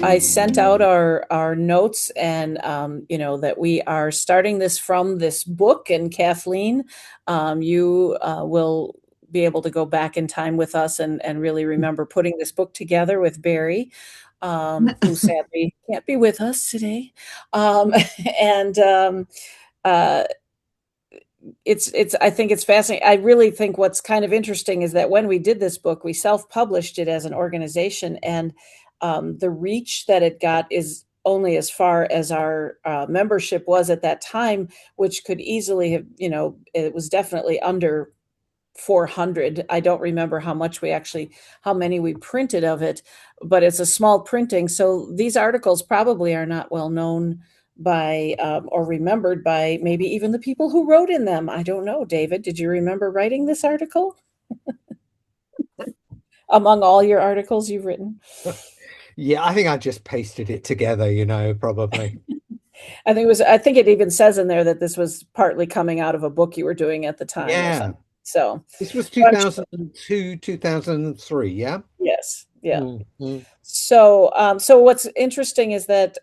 I sent out our notes and that we are starting this from this book. And Kathleen, you will be able to go back in time with us and really remember putting this book together with Barry, who sadly can't be with us today. And uh, it's I think it's fascinating. I really think what's kind of interesting is that when we did this book, we self-published it as an organization, and the reach that it got is only as far as our membership was at that time, which could easily have, it was definitely under 400. I don't remember how many we printed of it, but it's a small printing. So these articles probably are not well known by or remembered by maybe even the people who wrote in them. I don't know. David, did you remember writing this article among all your articles you've written? Yeah, I think I just pasted it together, probably. I think it even says in there that this was partly coming out of a book you were doing at the time or Yeah. something. So, This was so I'm 2002, 2003, yeah? yes, yeah. Mm. So what's interesting is that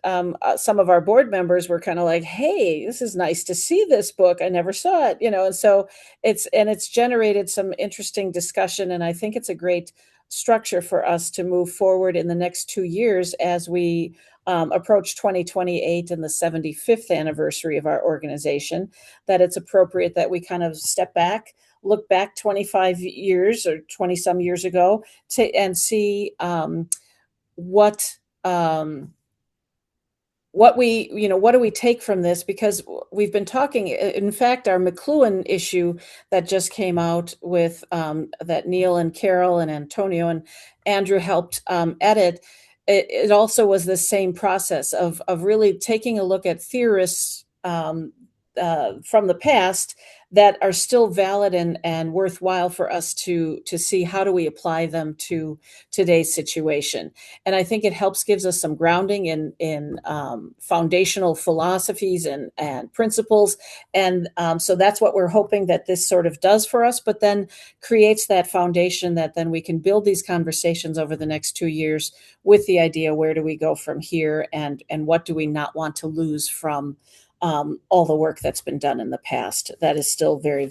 some of our board members were kind of like, "Hey, this is nice to see this book. I never saw it," and so it's generated some interesting discussion, and I think it's a great structure for us to move forward in the next 2 years as we approach 2028 and the 75th anniversary of our organization. That it's appropriate that we kind of step back, look back 25 years or 20 some years ago and see. What what do we take from this, because we've been talking, in fact, our McLuhan issue that just came out with that Neil and Carol and Antonio and Andrew helped edit. It also was the same process of really taking a look at theorists from the past that are still valid and worthwhile for us to see how do we apply them to today's situation. And I think it helps gives us some grounding in foundational philosophies and principles. And so that's what we're hoping that this sort of does for us, but then creates that foundation that then we can build these conversations over the next 2 years with the idea, where do we go from here, and what do we not want to lose from all the work that's been done in the past that is still very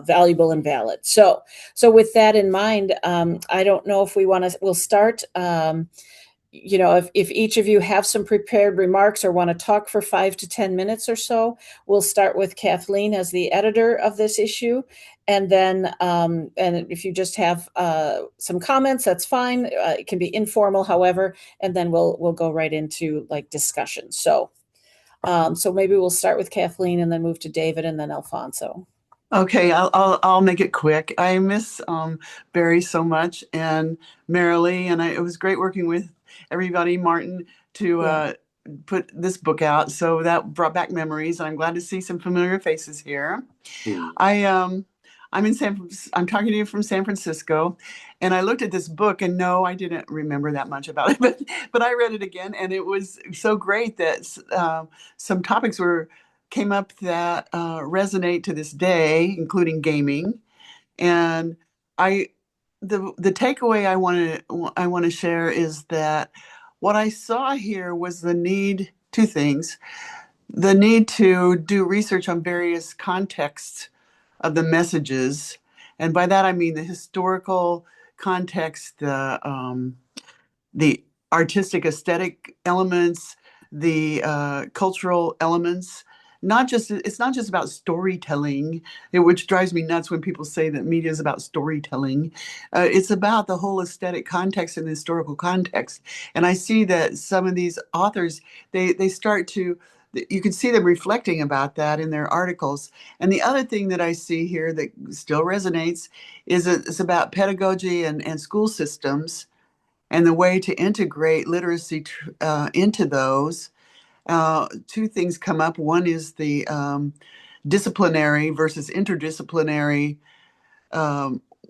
valuable and valid. So with that in mind, I don't know if we'll start. If each of you have some prepared remarks or want to talk for 5 to 10 minutes or so, we'll start with Kathleen as the editor of this issue. And then, and if you just have some comments, that's fine. It can be informal, however, and then we'll go right into like discussion. So maybe we'll start with Kathleen and then move to David and then Alfonso. Okay, I'll make it quick. I miss Barry so much, and Marilee, and it was great working with everybody, Martin, to put this book out. So that brought back memories. I'm glad to see some familiar faces here. I'm talking to you from San Francisco, and I looked at this book, and no, I didn't remember that much about it, but I read it again, and it was so great that some topics came up that resonate to this day, including gaming. And the takeaway I want to share is that what I saw here was two things: the need to do research on various contexts of the messages. And by that, I mean the historical context, the artistic aesthetic elements, the cultural elements. It's not just about storytelling, which drives me nuts when people say that media is about storytelling. It's about the whole aesthetic context and the historical context. And I see that some of these authors, they start to, you can see them reflecting about that in their articles. And the other thing that I see here that still resonates is it's about pedagogy and school systems and the way to integrate literacy into those. Two things come up. One is the disciplinary versus interdisciplinary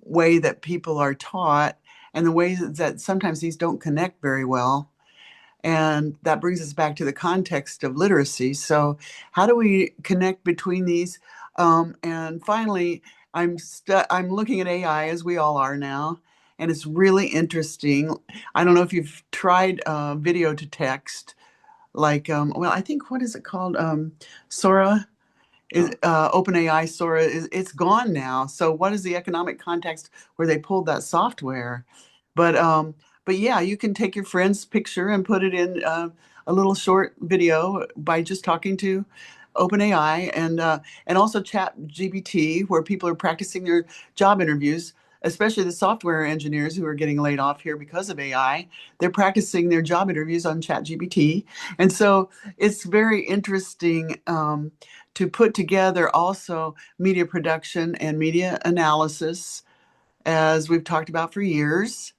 way that people are taught, and the ways that sometimes these don't connect very well. And that brings us back to the context of literacy. So how do we connect between these? And finally, I'm looking at AI as we all are now, and it's really interesting. I don't know if you've tried video to text, like well, I think what is it called? Sora is OpenAI Sora is it's gone now. So what is the economic context where they pulled that software? But um, but yeah, you can take your friend's picture and put it in a little short video by just talking to OpenAI and also Chat GPT, where people are practicing their job interviews. Especially the software engineers who are getting laid off here because of AI, they're practicing their job interviews on Chat GPT, and so it's very interesting to put together also media production and media analysis, as we've talked about for years.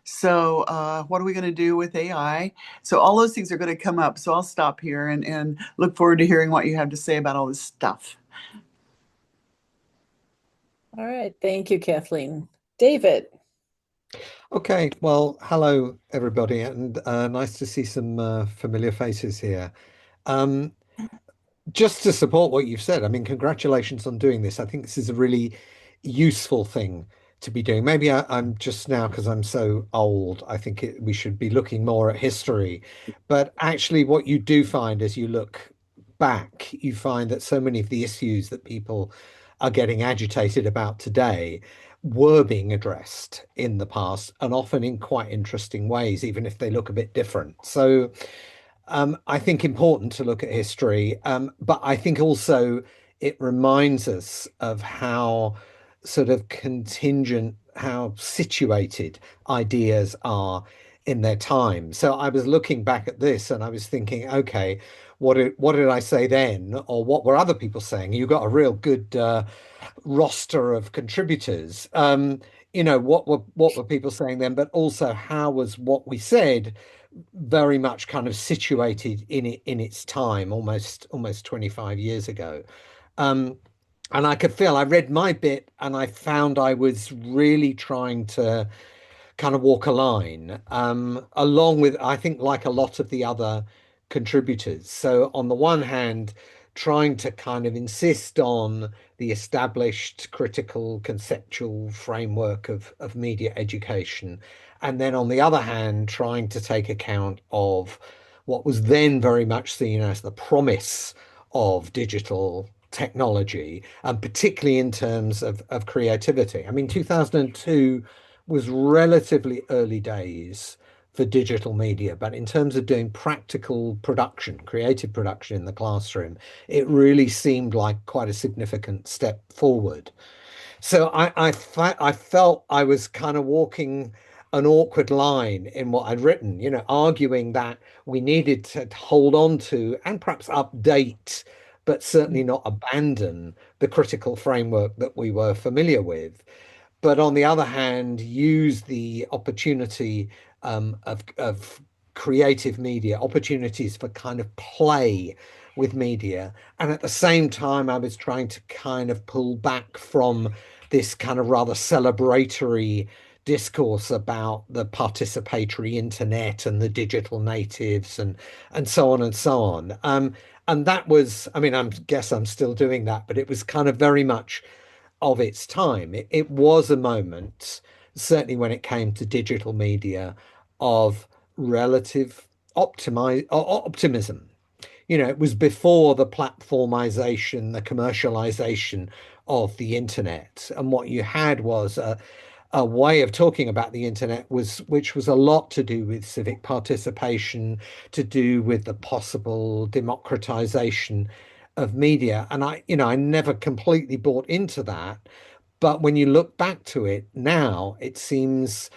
So, what are we going to do with AI? So, all those things are going to come up. So, I'll stop here and look forward to hearing what you have to say about all this stuff. All right. Thank you, Kathleen. David. Okay, well, hello everybody, and nice to see some familiar faces here. Um, just to support what you've said, I mean, congratulations on doing this. I think this is a really useful thing to be doing. Maybe I'm just now because I'm so old, I think we should be looking more at history. But actually, what you do find as you look back, you find that so many of the issues that people are getting agitated about today were being addressed in the past and often in quite interesting ways, even if they look a bit different. So, I think important to look at history, but I think also it reminds us of how sort of contingent, how situated ideas are in their time. So I was looking back at this and I was thinking, okay, what did I say then, or what were other people saying? You got a real good roster of contributors. What were people saying then, but also how was what we said very much kind of situated in its time, almost 25 years ago. Um, and I could feel I read my bit and I found I was really trying to kind of walk a line, along with, I think, like a lot of the other contributors. So, on the one hand, trying to kind of insist on the established critical conceptual framework of media education. And then on the other hand, trying to take account of what was then very much seen as the promise of digital technology, and particularly in terms of creativity. I mean, 2002 was relatively early days for digital media, but in terms of doing practical production, creative production in the classroom, it really seemed like quite a significant step forward. So I felt I was kind of walking an awkward line in what I'd written, arguing that we needed to hold on to and perhaps update, but certainly not abandon the critical framework that we were familiar with, but on the other hand, use the opportunity of creative media, opportunities for kind of play with media. And at the same time, I was trying to kind of pull back from this kind of rather celebratory discourse about the participatory internet and the digital natives and so on and so on. And that was, I mean, I guess I'm still doing that, but it was kind of very much of its time. It was a moment, certainly when it came to digital media, of relative optimism. It was before the platformization, the commercialization of the internet. And what you had was a way of talking about the internet which was a lot to do with civic participation, to do with the possible democratization of media. And I never completely bought into that. But when you look back to it now, it seems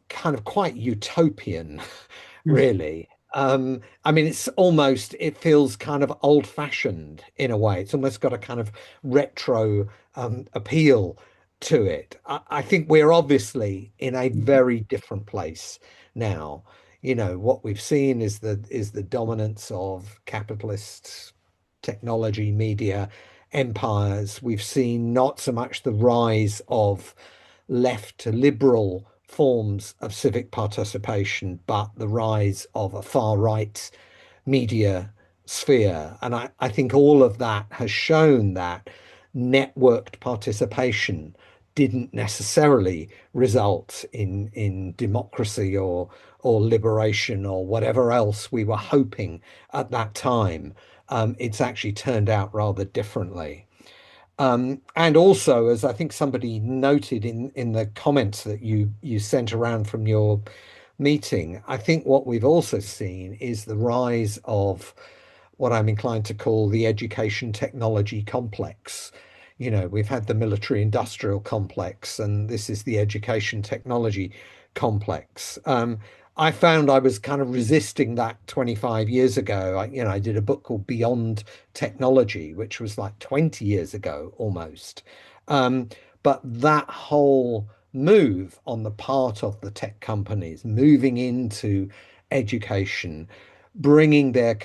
kind of quite utopian, really. I mean, it feels kind of old-fashioned in a way. It's almost got a kind of retro appeal to it. I think we're obviously in a very different place now. What we've seen is the dominance of capitalist technology, media empires. We've seen not so much the rise of left to liberal forms of civic participation, but the rise of a far right media sphere. And I think all of that has shown that networked participation didn't necessarily result in democracy or liberation or whatever else we were hoping at that time. It's actually turned out rather differently. And also, as I think somebody noted in the comments that you sent around from your meeting, I think what we've also seen is the rise of what I'm inclined to call the education technology complex. You know, we've had the military industrial complex, and this is the education technology complex. I found I was kind of resisting that 25 years ago. I did a book called Beyond Technology, which was like 20 years ago almost. Um, but that whole move on the part of the tech companies moving into education, bringing their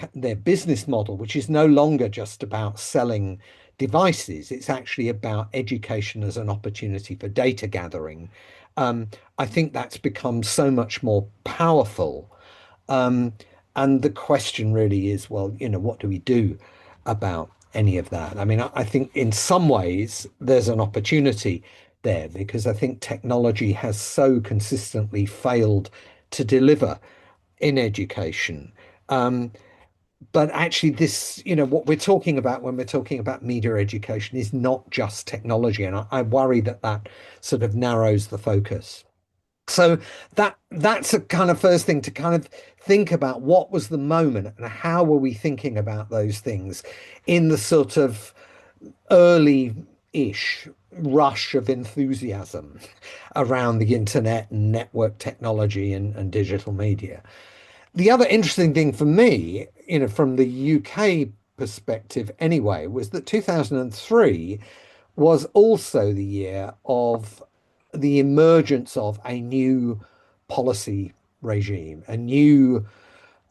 business model, which is no longer just about selling devices, it's actually about education as an opportunity for data gathering. Um, I think that's become so much more powerful. Um, and the question really is, well, what do we do about any of that? I mean, I think in some ways there's an opportunity there because I think technology has so consistently failed to deliver in education. Um, but actually, what we're talking about when we're talking about media education is not just technology. And I worry that that sort of narrows the focus. So that's a kind of first thing to kind of think about what was the moment and how were we thinking about those things in the sort of early-ish rush of enthusiasm around the internet and network technology and digital media. The other interesting thing for me, from the UK perspective anyway, was that 2003 was also the year of the emergence of a new policy regime, a new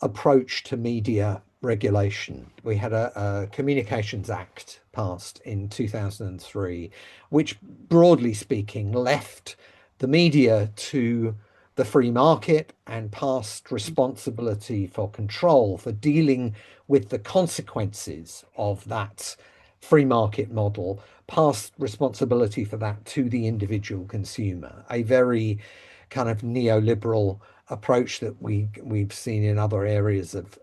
approach to media regulation. We had a Communications Act passed in 2003, which, broadly speaking, left the media to the free market and passed responsibility for control for dealing with the consequences of that free market model, passed responsibility for that to the individual consumer, a very kind of neoliberal approach that we've seen in other areas of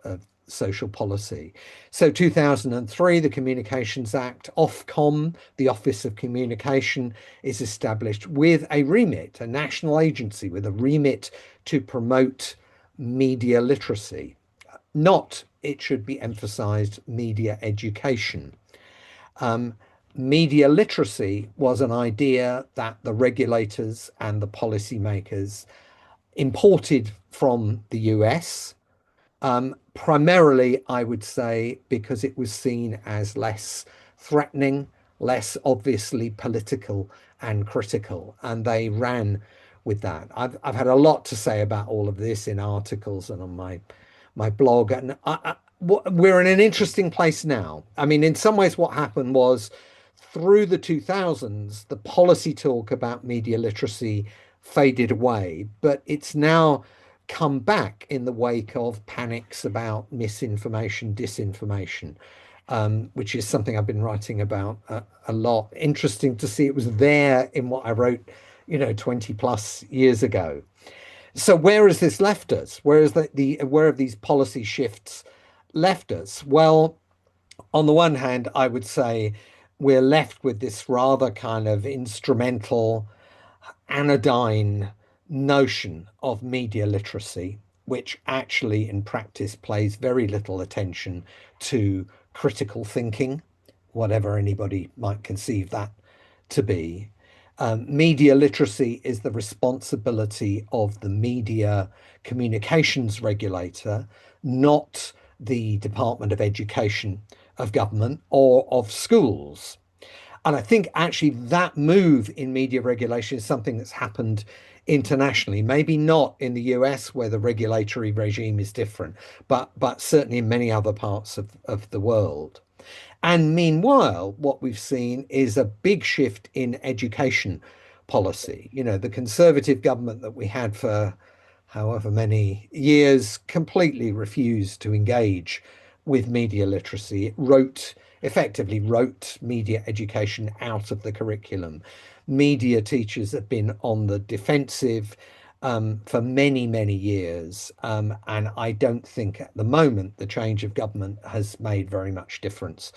social policy. So 2003, the Communications Act, Ofcom, the Office of Communication, is established with a remit, a national agency with a remit to promote media literacy. Not, it should be emphasized, media education. Media literacy was an idea that the regulators and the policymakers imported from the US, primarily, I would say, because it was seen as less threatening, less obviously political and critical, and they ran with that. I've had a lot to say about all of this in articles and on my blog, and we're in an interesting place now. I mean, in some ways, what happened was through the 2000s, the policy talk about media literacy faded away, but it's now come back in the wake of panics about misinformation, disinformation, which is something I've been writing about a lot. Interesting to see it was there in what I wrote, 20 plus years ago. So where has this left us? Where have these policy shifts left us? Well, on the one hand, I would say we're left with this rather kind of instrumental, anodyne notion of media literacy, which actually in practice pays very little attention to critical thinking, whatever anybody might conceive that to be. Media literacy is the responsibility of the media communications regulator, not the Department of Education of government or of schools. And I think actually that move in media regulation is something that's happened internationally, maybe not in the US where the regulatory regime is different, but certainly in many other parts of the world. And meanwhile, what we've seen is a big shift in education policy. The Conservative government that we had for however many years completely refused to engage with media literacy. effectively wrote media education out of the curriculum. Media teachers have been on the defensive for many, many years. And I don't think at the moment the change of government has made very much difference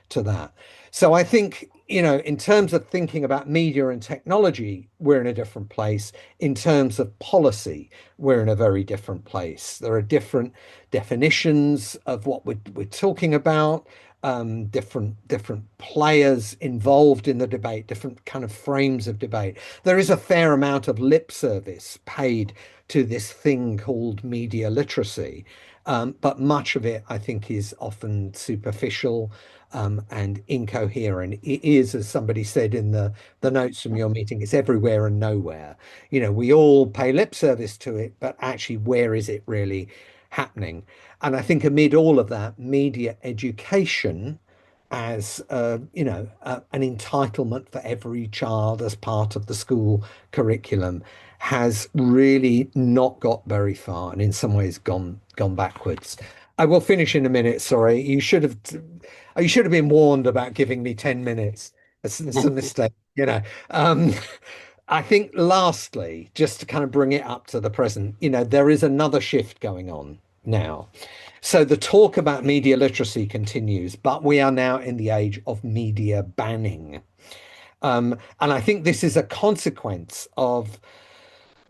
to that. So I think, in terms of thinking about media and technology, we're in a different place. In terms of policy, we're in a very different place. There are different definitions of what we're talking about, different players involved in the debate, different kind of frames of debate. There is a fair amount of lip service paid to this thing called media literacy. But much of it, I think, is often superficial and incoherent. It is, as somebody said in the notes from your meeting, it's everywhere and nowhere. We all pay lip service to it, but actually, where is it really happening? And I think amid all of that, media education as an entitlement for every child as part of the school curriculum has really not got very far, and in some ways gone backwards. I will finish in a minute. Sorry, you should have been warned about giving me 10 minutes. It's a mistake, I think lastly, just to kind of bring it up to the present, there is another shift going on now. So the talk about media literacy continues, but we are now in the age of media banning. And I think this is a consequence of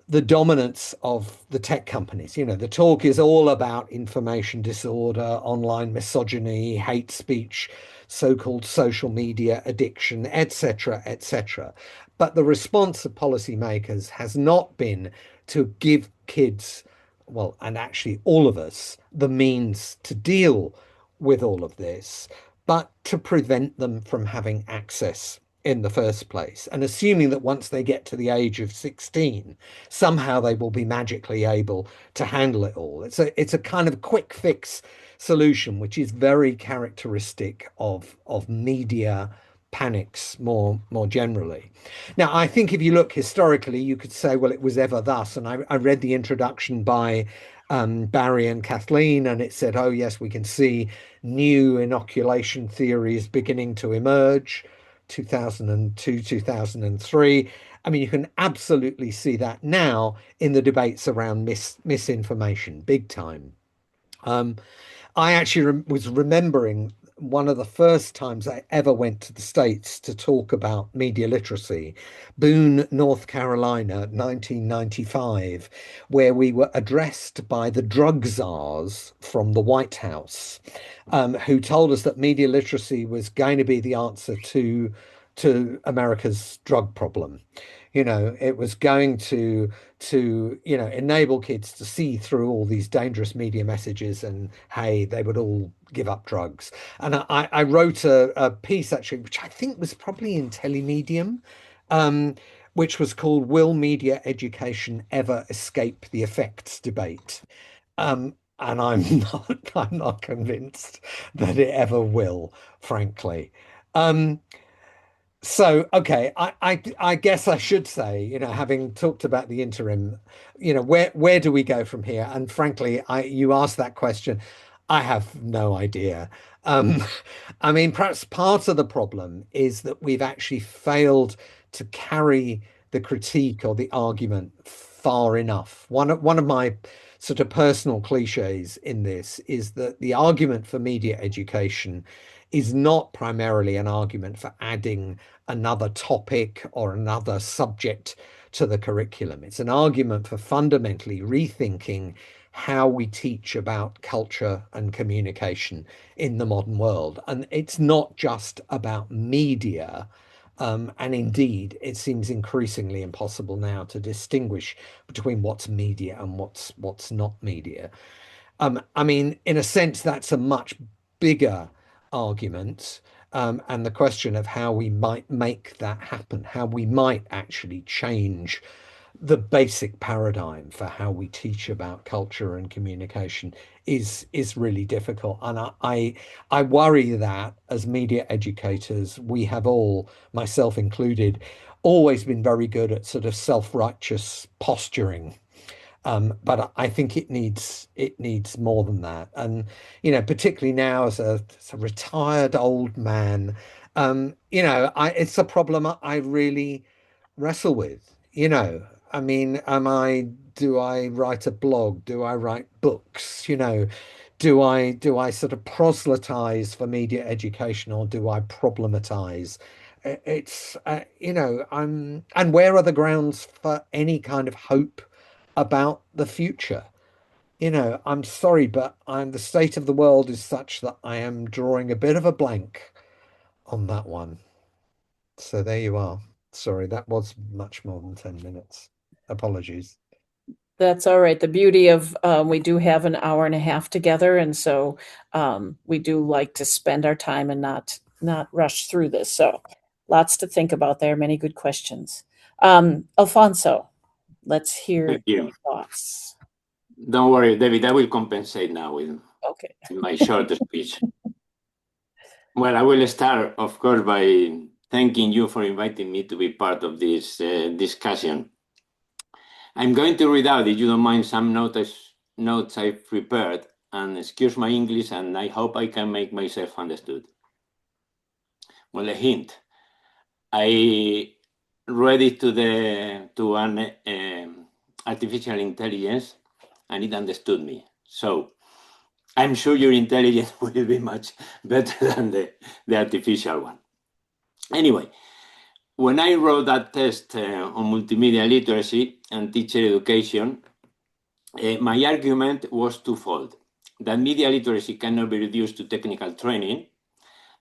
the dominance of the tech companies. The talk is all about information disorder, online misogyny, hate speech, so-called social media addiction, etc., etc. But the response of policymakers has not been to give kids, well, and actually all of us, the means to deal with all of this, but to prevent them from having access in the first place, and assuming that once they get to the age of 16, somehow they will be magically able to handle it all. It's a kind of quick fix solution, which is very characteristic of media panics more generally. Now, I think if you look historically, you could say, well, it was ever thus. And I read the introduction by Barry and Kathleen, and it said, oh, yes, we can see new inoculation theories beginning to emerge. 2002, 2003. I mean, you can absolutely see that now in the debates around misinformation, big time. I actually was remembering one of the first times I ever went to the States to talk about media literacy, Boone, North Carolina, 1995, where we were addressed by the drug czars from the White House, who told us that media literacy was going to be the answer to America's drug problem. It was going to enable kids to see through all these dangerous media messages, and hey, they would all give up drugs. And I wrote a piece actually, which I think was probably in Telemedium, which was called "Will Media Education Ever Escape the Effects Debate?" And I'm not convinced that it ever will, frankly. So, okay, I guess I should say, having talked about the interim, where do we go from here? And frankly, you asked that question, I have no idea. Um, I mean, perhaps part of the problem is that we've actually failed to carry the critique or the argument far enough. One of my sort of personal cliches in this is that the argument for media education is not primarily an argument for adding another topic or another subject to the curriculum. It's an argument for fundamentally rethinking how we teach about culture and communication in the modern world. And it's not just about media. And indeed, it seems increasingly impossible now to distinguish between what's media and what's not media. I mean, in a sense, that's a much bigger argument, and the question of how we might make that happen, how we might actually change the basic paradigm for how we teach about culture and communication is really difficult. And I worry that as media educators, we have all, myself included, always been very good at sort of self-righteous posturing But I think it needs more than that. And particularly now as a retired old man, it's a problem I really wrestle with. I mean, do I write a blog? Do I write books? Do I sort of proselytize for media education, or do I problematize? It's and where are the grounds for any kind of hope about the future? I'm sorry, but the state of the world is such that I am drawing a bit of a blank on that one. So there you are. Sorry, that was much more than 10 minutes. Apologies. That's all right. The beauty of we do have an hour and a half together, and so we do like to spend our time and not rush through this. So lots to think about there. Many good questions. Alfonso, let's hear Thank you. your thoughts. Don't worry, David, I will compensate now with Okay. my short speech. Well, I will start, of course, by thanking you for inviting me to be part of this discussion. I'm going to read out, if you don't mind, some notes I've prepared, and excuse my English, and I hope I can make myself understood. Well, a hint. I read it to an artificial intelligence, and it understood me. So I'm sure your intelligence will be much better than the artificial one. Anyway, when I wrote that test on multimedia literacy and teacher education, my argument was twofold: that media literacy cannot be reduced to technical training,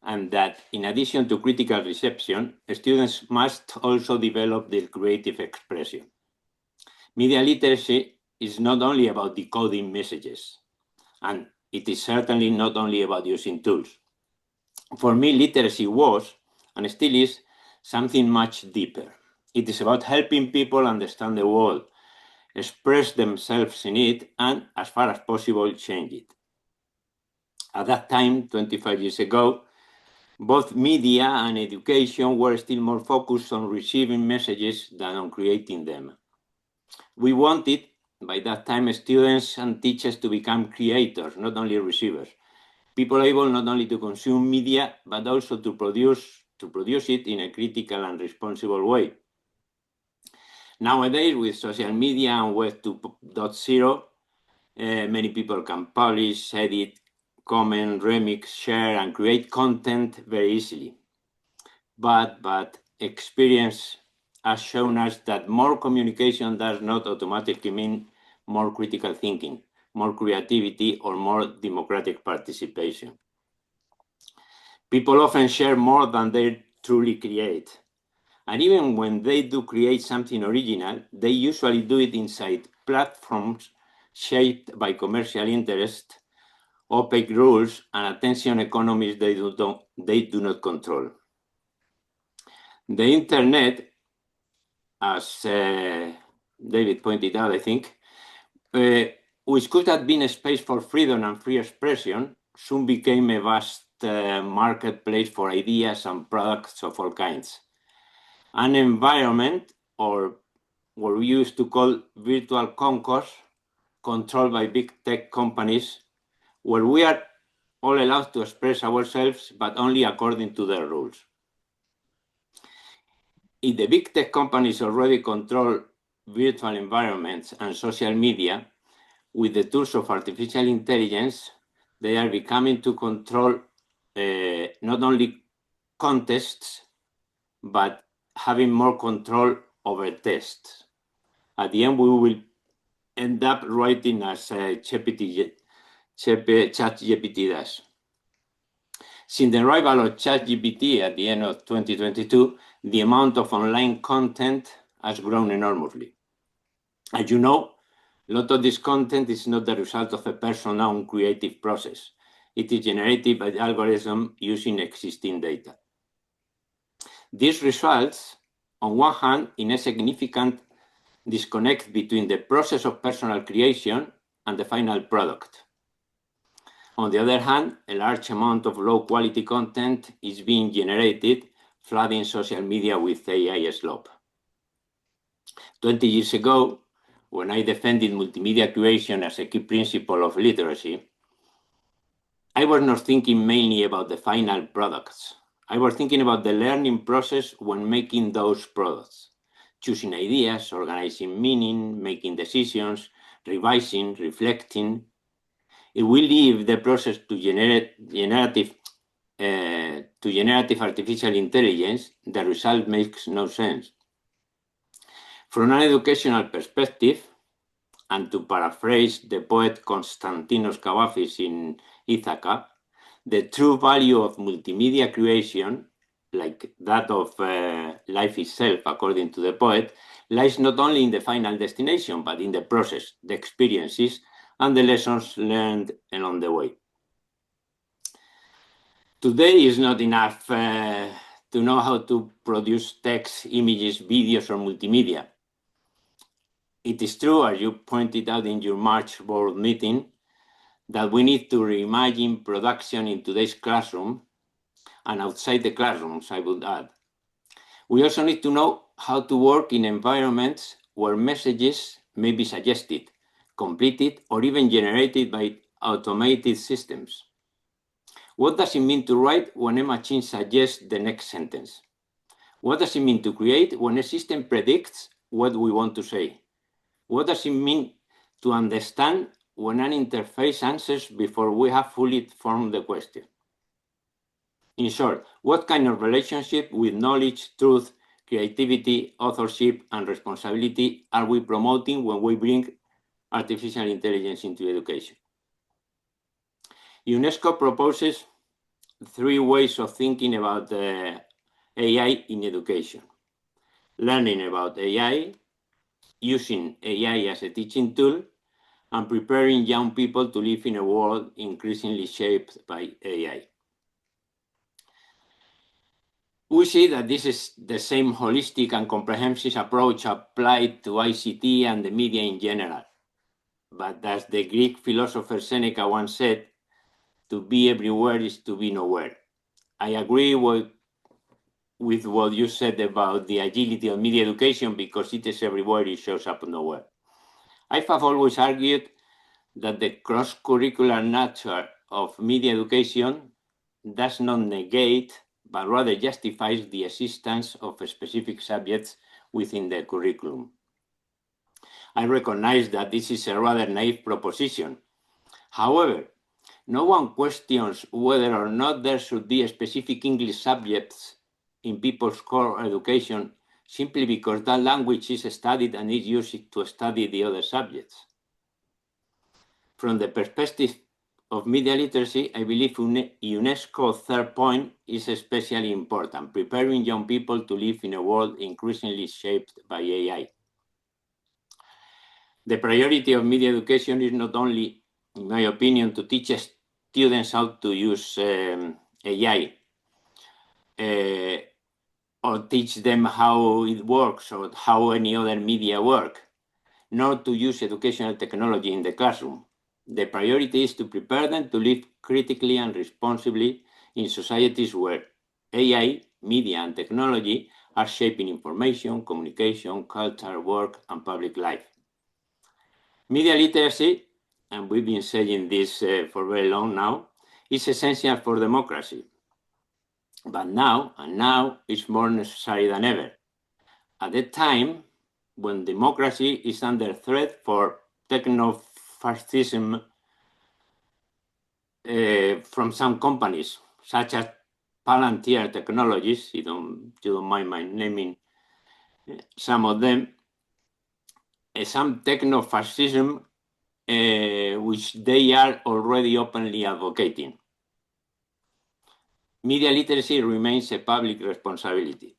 and that in addition to critical reception, students must also develop their creative expression. Media literacy is not only about decoding messages, and it is certainly not only about using tools. For me, literacy was, and still is, something much deeper. It is about helping people understand the world, express themselves in it, and, as far as possible, change it. At that time, 25 years ago, both media and education were still more focused on receiving messages than on creating them. We wanted, by that time, students and teachers to become creators, not only receivers. People able not only to consume media, but also to produce it in a critical and responsible way. Nowadays, with social media and Web 2.0, many people can publish, edit, comment, remix, share, and create content very easily. But experience has shown us that more communication does not automatically mean more critical thinking, more creativity, or more democratic participation. People often share more than they truly create. And even when they do create something original, they usually do it inside platforms shaped by commercial interest, opaque rules, and attention economies they do not control. The internet, as David pointed out, I think, which could have been a space for freedom and free expression, soon became a vast marketplace for ideas and products of all kinds. An environment, or what we used to call virtual concourse, controlled by big tech companies, where we are all allowed to express ourselves, but only according to their rules. If the big tech companies already control virtual environments and social media, with the tools of artificial intelligence, they are becoming to control not only contests, but having more control over tests. At the end, we will end up writing as ChatGPT does. Since the arrival of ChatGPT at the end of 2022, the amount of online content has grown enormously. As you know, a lot of this content is not the result of a person's own creative process. It is generated by the algorithm using existing data. This results, on one hand, in a significant disconnect between the process of personal creation and the final product. On the other hand, a large amount of low-quality content is being generated, flooding social media with AI slop. 20 years ago, when I defended multimedia creation as a key principle of literacy, I was not thinking mainly about the final products. I was thinking about the learning process when making those products, choosing ideas, organizing meaning, making decisions, revising, reflecting. If we leave the process to generative artificial intelligence, the result makes no sense. From an educational perspective, and to paraphrase the poet Konstantinos Kavafis in Ithaca, the true value of multimedia creation, like that of life itself, according to the poet, lies not only in the final destination, but in the process, the experiences, and the lessons learned along the way. Today is not enough to know how to produce text, images, videos, or multimedia. It is true, as you pointed out in your March board meeting, that we need to reimagine production in today's classroom and outside the classrooms, I would add. We also need to know how to work in environments where messages may be suggested, completed, or even generated by automated systems. What does it mean to write when a machine suggests the next sentence? What does it mean to create when a system predicts what we want to say? What does it mean to understand when an interface answers before we have fully formed the question? In short, what kind of relationship with knowledge, truth, creativity, authorship, and responsibility are we promoting when we bring artificial intelligence into education? UNESCO proposes 3 ways of thinking about AI in education. Learning about AI, using AI as a teaching tool, and preparing young people to live in a world increasingly shaped by AI. We see that this is the same holistic and comprehensive approach applied to ICT and the media in general. But as the Greek philosopher Seneca once said, to be everywhere is to be nowhere. I agree with what you said about the agility of media education, because it is everywhere, it shows up nowhere. I have always argued that the cross-curricular nature of media education does not negate, but rather justifies the existence of specific subjects within the curriculum. I recognize that this is a rather naive proposition. However, no one questions whether or not there should be specific English subjects in people's core education simply because that language is studied and is used to study the other subjects. From the perspective of media literacy, I believe UNESCO's 3rd point is especially important: preparing young people to live in a world increasingly shaped by AI. The priority of media education is not only, in my opinion, to teach students how to use AI or teach them how it works or how any other media work, nor to use educational technology in the classroom. The priority is to prepare them to live critically and responsibly in societies where AI, media, and technology are shaping information, communication, culture, work, and public life. Media literacy, and we've been saying this for very long now, is essential for democracy. But now it's more necessary than ever. At a time when democracy is under threat for techno-fascism from some companies, such as Palantir Technologies, you don't mind my naming some of them, some techno-fascism which they are already openly advocating. Media literacy remains a public responsibility.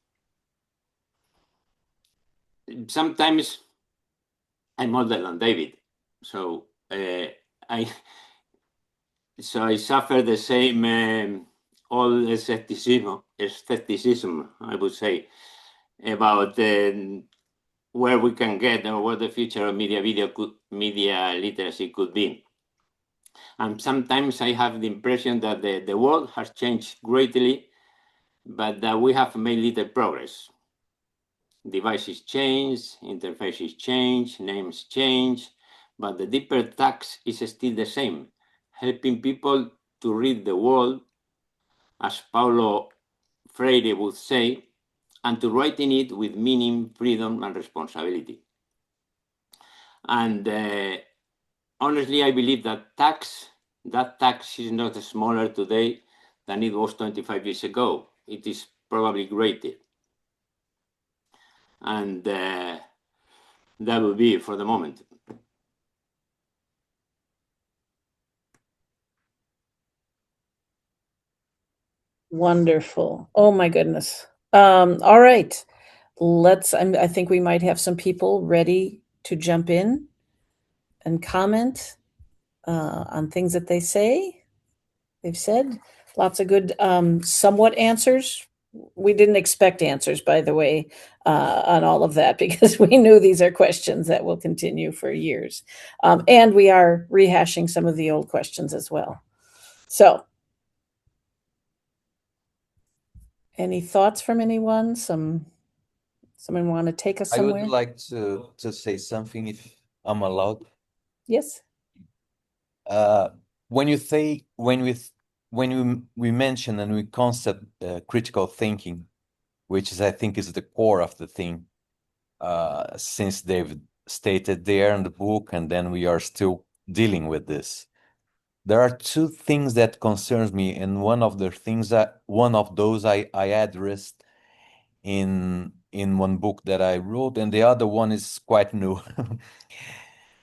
Sometimes I'm older than David, so I suffer the same old skepticism, I would say, about where we can get or what the future of media literacy could be. And sometimes I have the impression that the world has changed greatly, but that we have made little progress. Devices change, interfaces change, names change, but the deeper task is still the same, helping people to read the world, as Paulo Freire would say, and to write in it with meaning, freedom, and responsibility. And honestly, I believe that tax is not smaller today than it was 25 years ago. It is probably greater. And that will be it for the moment. Wonderful. Oh my goodness. All right. I think we might have some people ready to jump in and comment on things that they've said. Lots of good, somewhat answers. We didn't expect answers, by the way, on all of that because we knew these are questions that will continue for years. And we are rehashing some of the old questions as well. So, any thoughts from anyone? Someone want to take us I somewhere? would like to say something if I'm allowed. Yes. When you say when we mention and we concept critical thinking, which is I think is the core of the thing, since they've stated there in the book, and then we are still dealing with this. There are two things that concerns me, and one of those I addressed in one book that I wrote, and the other one is quite new.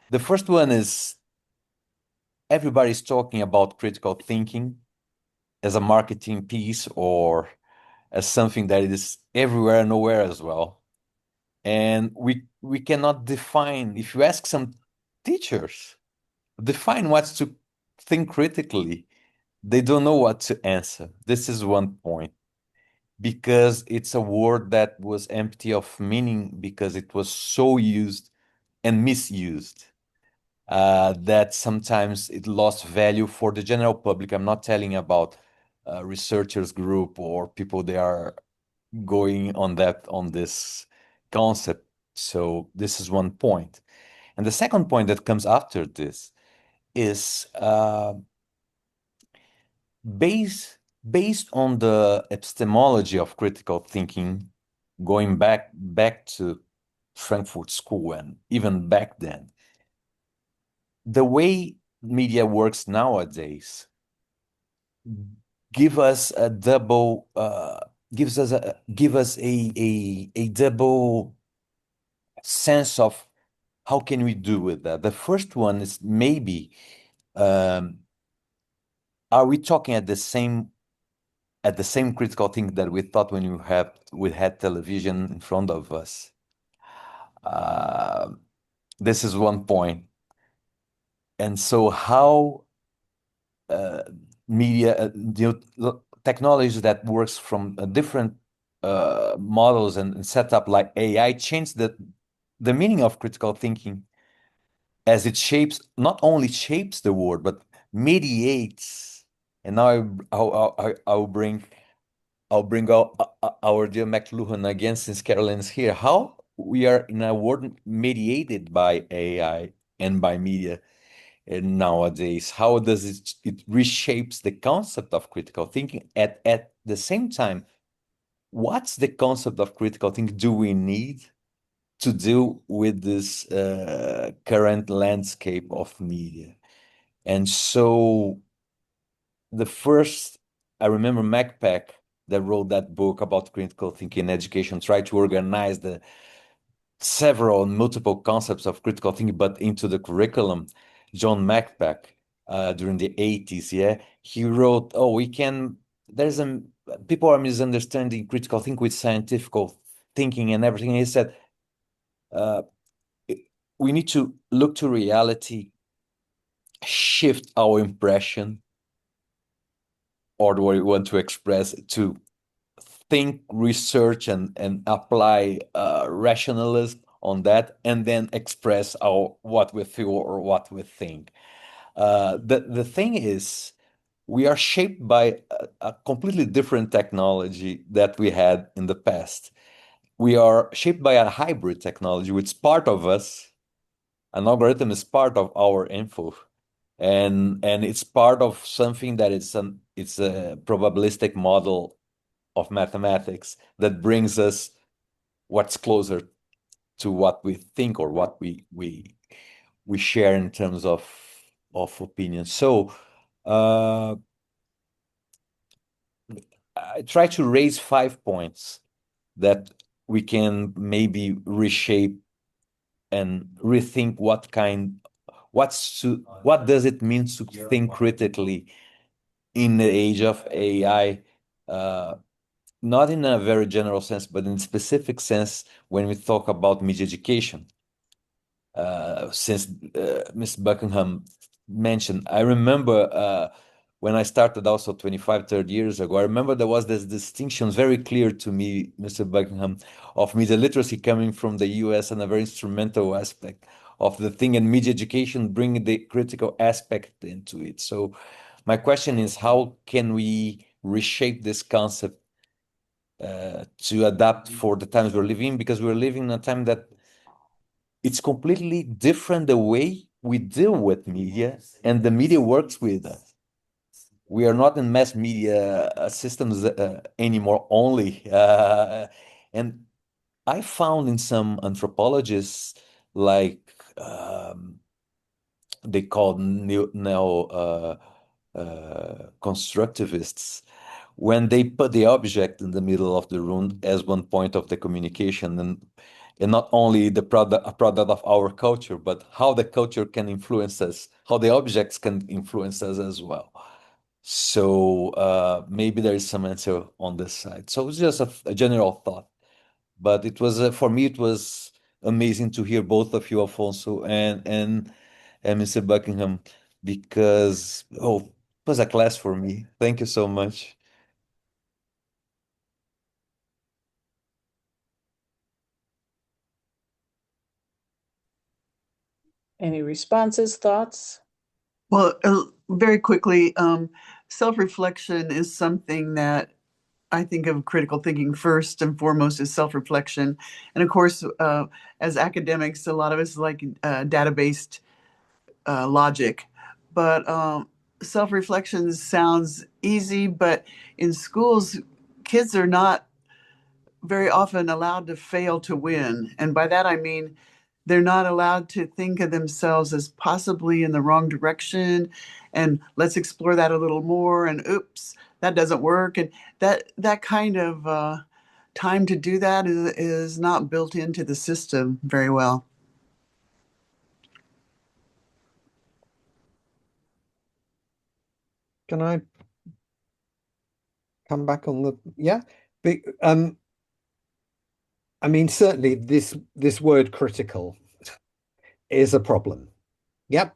The first one is everybody's talking about critical thinking as a marketing piece or as something that is everywhere and nowhere as well. And we cannot define, if you ask some teachers, define what's to think critically, they don't know what to answer. This is one point. Because it's a word that was empty of meaning because it was so used and misused that sometimes it lost value for the general public. I'm not telling about researchers group or people they are going on this concept. So this is one point. And the second point that comes after this is based on the epistemology of critical thinking, going back to Frankfurt School and even back then, the way media works nowadays give us a double give us a double sense of how can we do with that. The first one is maybe are we talking at the same critical thing that we thought when we had television in front of us? This is one point. And so how media, technology that works from different models and setup like AI change the meaning of critical thinking as it not only shapes the world, but mediates. And now I'll bring our dear McLuhan again, since Carolyn's here. How we are in a world mediated by AI and by media. And nowadays, how does it reshapes the concept of critical thinking? At the same time, what's the concept of critical thinking do we need to deal with this current landscape of media? And so I remember MacPack that wrote that book about critical thinking in education, tried to organize the several multiple concepts of critical thinking, but into the curriculum. John MacPack, during the 80s, he wrote, people are misunderstanding critical thinking with scientific thinking and everything. He said, we need to look to reality, shift our impression, or what we want to express, to think, research, and apply rationalism on that, and then express what we feel or what we think. The thing is, we are shaped by a completely different technology that we had in the past. we are shaped by a hybrid technology, which is part of us. An algorithm is part of our info, and it's part of something that it's a probabilistic model of mathematics that brings us what's closer to what we think or what we share in terms of opinion. So I try to raise 5 points that we can maybe reshape and rethink what does it mean to think critically in the age of AI, not in a very general sense, but in a specific sense when we talk about media education. Since Ms. Buckingham mentioned, I remember when I started also 25, 30 years ago, I remember there was this distinction very clear to me, Mr. Buckingham, of media literacy coming from the US and a very instrumental aspect of the thing, and media education bringing the critical aspect into it. So my question is, how can we reshape this concept to adapt for the times we're living? Because we're living in a time that it's completely different the way we deal with media and the media works with us. We are not in mass media systems anymore only. And I found in some anthropologists, like they call neo constructivists, when they put the object in the middle of the room as one point of the communication, and not only a product of our culture, but how the culture can influence us, how the objects can influence us as well. So maybe there is some answer on this side. So it's just a general thought, but it was for me it was amazing to hear both of you, Alfonso and Mr. Buckingham, because it was a class for me. Thank you so much. Any responses, thoughts? Well, very quickly, self-reflection is something that I think of critical thinking first and foremost as self-reflection. And of course, as academics, a lot of us like data-based logic. But self-reflection sounds easy, but in schools, kids are not very often allowed to fail to win. And by that, I mean, they're not allowed to think of themselves as possibly in the wrong direction. And let's explore that a little more. And oops, that doesn't work. And that kind of time to do that is not built into the system very well. Can I come back on the I mean, certainly this word critical is a problem. Yep.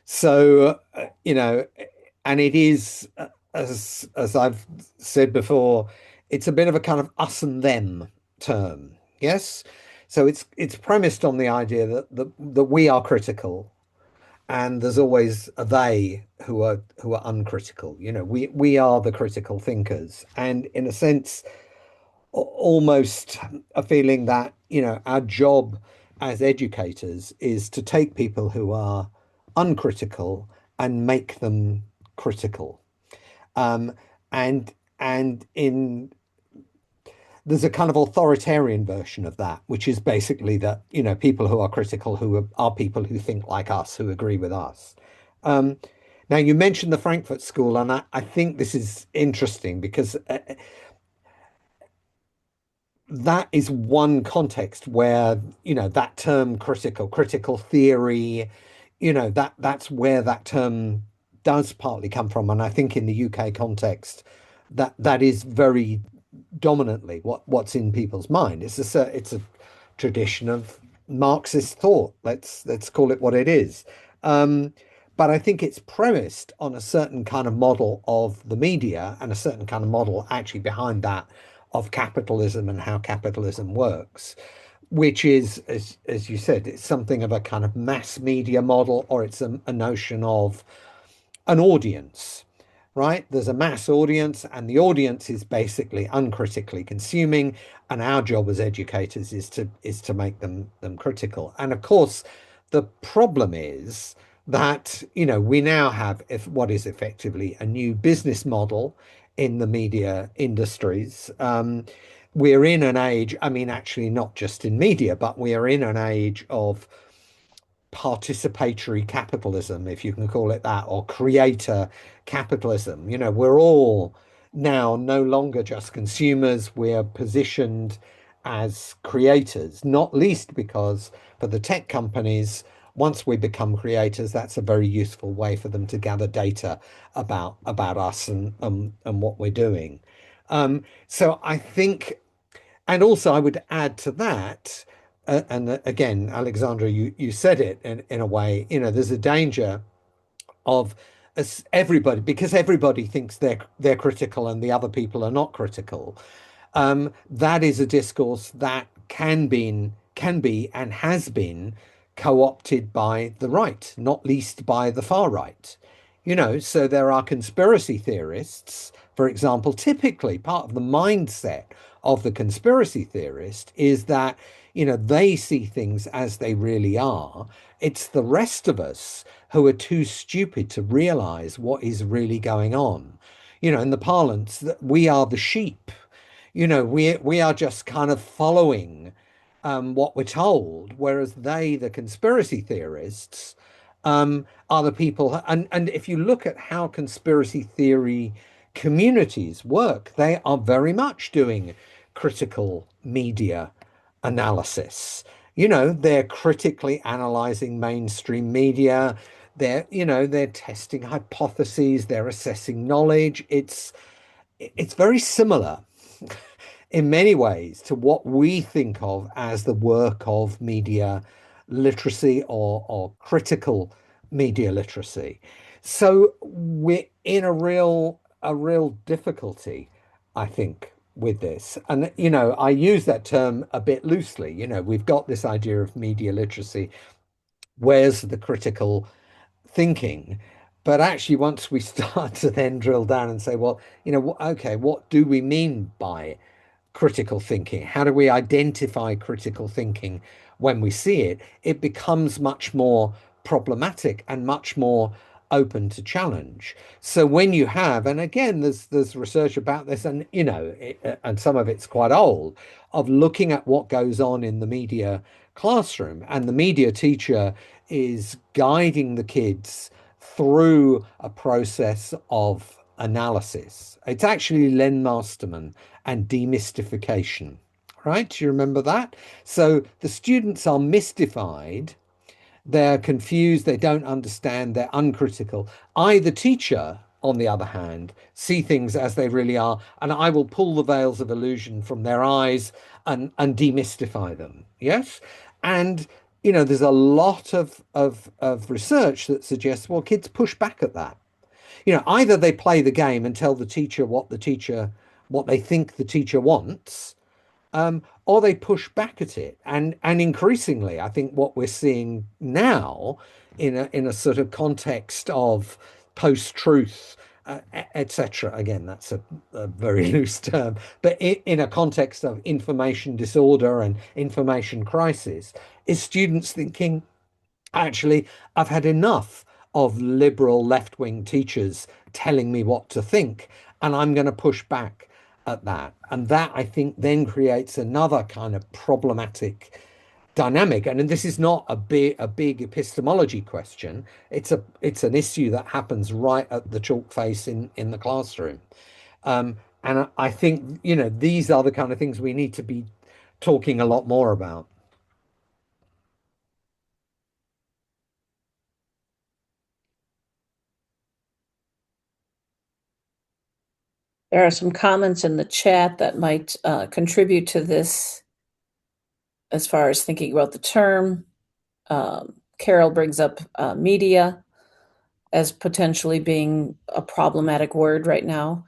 So and it is as I've said before, it's a bit of a kind of us and them term. Yes. So it's premised on the idea that we are critical, and there's always a they who are uncritical. We are the critical thinkers, and in a sense, almost a feeling that our job as educators is to take people who are uncritical and make them critical. And in there's a kind of authoritarian version of that, which is basically that people who are critical who are people who think like us, who agree with us. Now you mentioned the Frankfurt School, and I think this is interesting because that is one context where that term critical theory, that's where that term does partly come from, and I think in the UK context that is very dominantly what's in people's mind. It's a tradition of Marxist thought. Let's call it what it is. But I think it's premised on a certain kind of model of the media and a certain kind of model actually behind that of capitalism and how capitalism works, which is, as you said, it's something of a kind of mass media model, or it's a notion of an audience. right? There's a mass audience, and the audience is basically uncritically consuming, and our job as educators is to make them critical. And of course, the problem is that, you know, we now have what is effectively a new business model in the media industries. We're in an age, I mean, actually, not just in media, but we are in an age of participatory capitalism, if you can call it that, or creator capitalism. You know, we're all now no longer just consumers, we're positioned as creators, not least because for the tech companies, once we become creators, that's a very useful way for them to gather data about us and what we're doing. So I think, and also I would add to that, and again, Alexandra, you said it in a way, you know, there's a danger of everybody, because everybody thinks they're critical and the other people are not critical. That is a discourse that can be and has been co-opted by the right, not least by the far right. You know, so there are conspiracy theorists, for example. Typically part of the mindset of the conspiracy theorist is that, you know, they see things as they really are. It's the rest of us who are too stupid to realize what is really going on. You know, in the parlance, that we are the sheep. You know, we are just kind of following what we're told, whereas they, the conspiracy theorists, are the people. And if you look at how conspiracy theory communities work, they are very much doing critical media analysis. You know, they're critically analyzing mainstream media. They're testing hypotheses, they're assessing knowledge. It's very similar in many ways to what we think of as the work of media literacy or critical media literacy. So we're in a real difficulty, I think, with this. And, you know, I use that term a bit loosely. You know, we've got this idea of media literacy. Where's the critical thinking? But actually, once we start to then drill down and say, well, you know, okay, what do we mean by critical thinking? How do we identify critical thinking when we see it? It becomes much more problematic and much more open to challenge. So when you have, and again, there's research about this, and you know, and some of it's quite old, of looking at what goes on in the media classroom, and the media teacher is guiding the kids through a process of analysis. It's actually Len Masterman and demystification, right? Do you remember that? So the students are mystified, they're confused, they don't understand, they're uncritical. I, the teacher, on the other hand, see things as they really are, and I will pull the veils of illusion from their eyes and demystify them. Yes? And you know, there's a lot of research that suggests, well, kids push back at that. You know, either they play the game and tell the teacher what they think the teacher wants, or they push back at it. And increasingly, I think what we're seeing now in a sort of context of post-truth, etc. Again, that's a very loose term, but in a context of information disorder and information crisis, is students thinking, actually, I've had enough of liberal left-wing teachers telling me what to think, and I'm going to push back at that. And that, I think, then creates another kind of problematic dynamic. And this is not a big epistemology question. It's an issue that happens right at the chalk face in the classroom. And I think, you know, these are the kind of things we need to be talking a lot more about. There are some comments in the chat that might contribute to this as far as thinking about the term. Carol brings up media as potentially being a problematic word right now.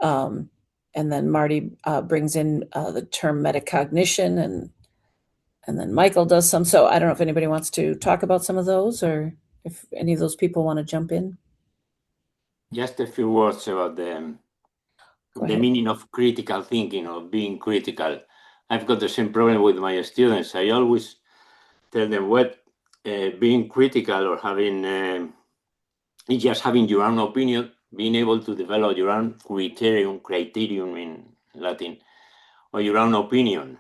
And then Marty brings in the term metacognition, and then Michael does some. So I don't know if anybody wants to talk about some of those, or if any of those people want to jump in. just a few words about the meaning of critical thinking or being critical. I've got the same problem with my students. I always tell them what being critical or having just having your own opinion, being able to develop your own criterion in Latin, or your own opinion,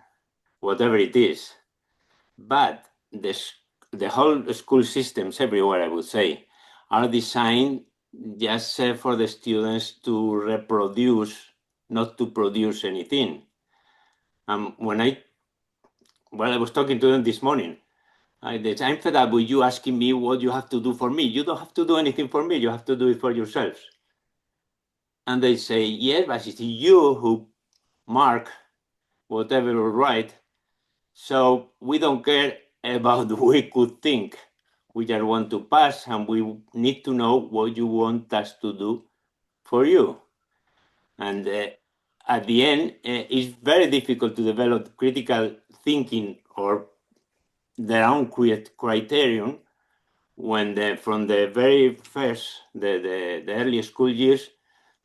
whatever it is. But the whole school systems everywhere, I would say, are designed just for the students to reproduce, not to produce anything. When I was talking to them this morning, I'm fed up with you asking me what you have to do for me. You don't have to do anything for me. You have to do it for yourselves. And they say, yes, but it's you who mark whatever you write. So we don't care about we could think. We just want to pass, and we need to know what you want us to do for you. And at the end, it's very difficult to develop critical thinking or their own criterion when from the very first, the early school years,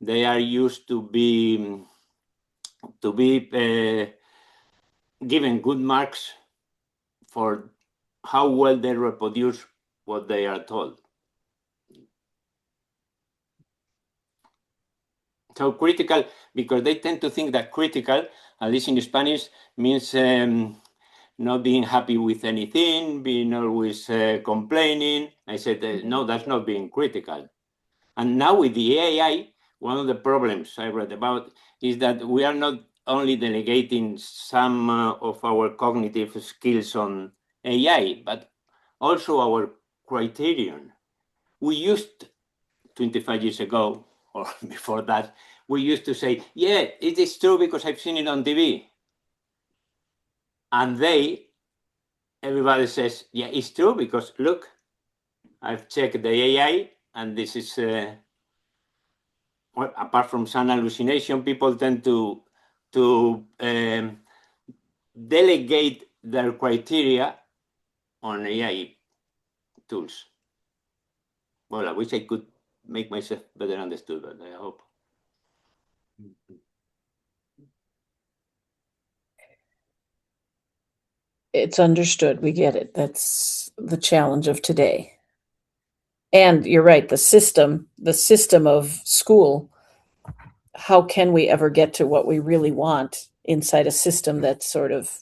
they are used to be given good marks for how well they reproduce what they are told. So critical, because they tend to think that critical, at least in Spanish, means not being happy with anything, being always complaining. I said, no, that's not being critical. And now with the AI, one of the problems I read about is that we are not only delegating some of our cognitive skills on AI, but also our criterion. We used 25 years ago, or before that, we used to say, yeah, it is true because I've seen it on TV. And everybody says, yeah, it's true because look, I've checked the AI and this is, well, apart from some hallucination, people tend to delegate their criteria on AI tools. Well, I wish I could make myself better understood, but I hope. It's understood. We get it. That's the challenge of today. And you're right, the system of school, how can we ever get to what we really want inside a system that sort of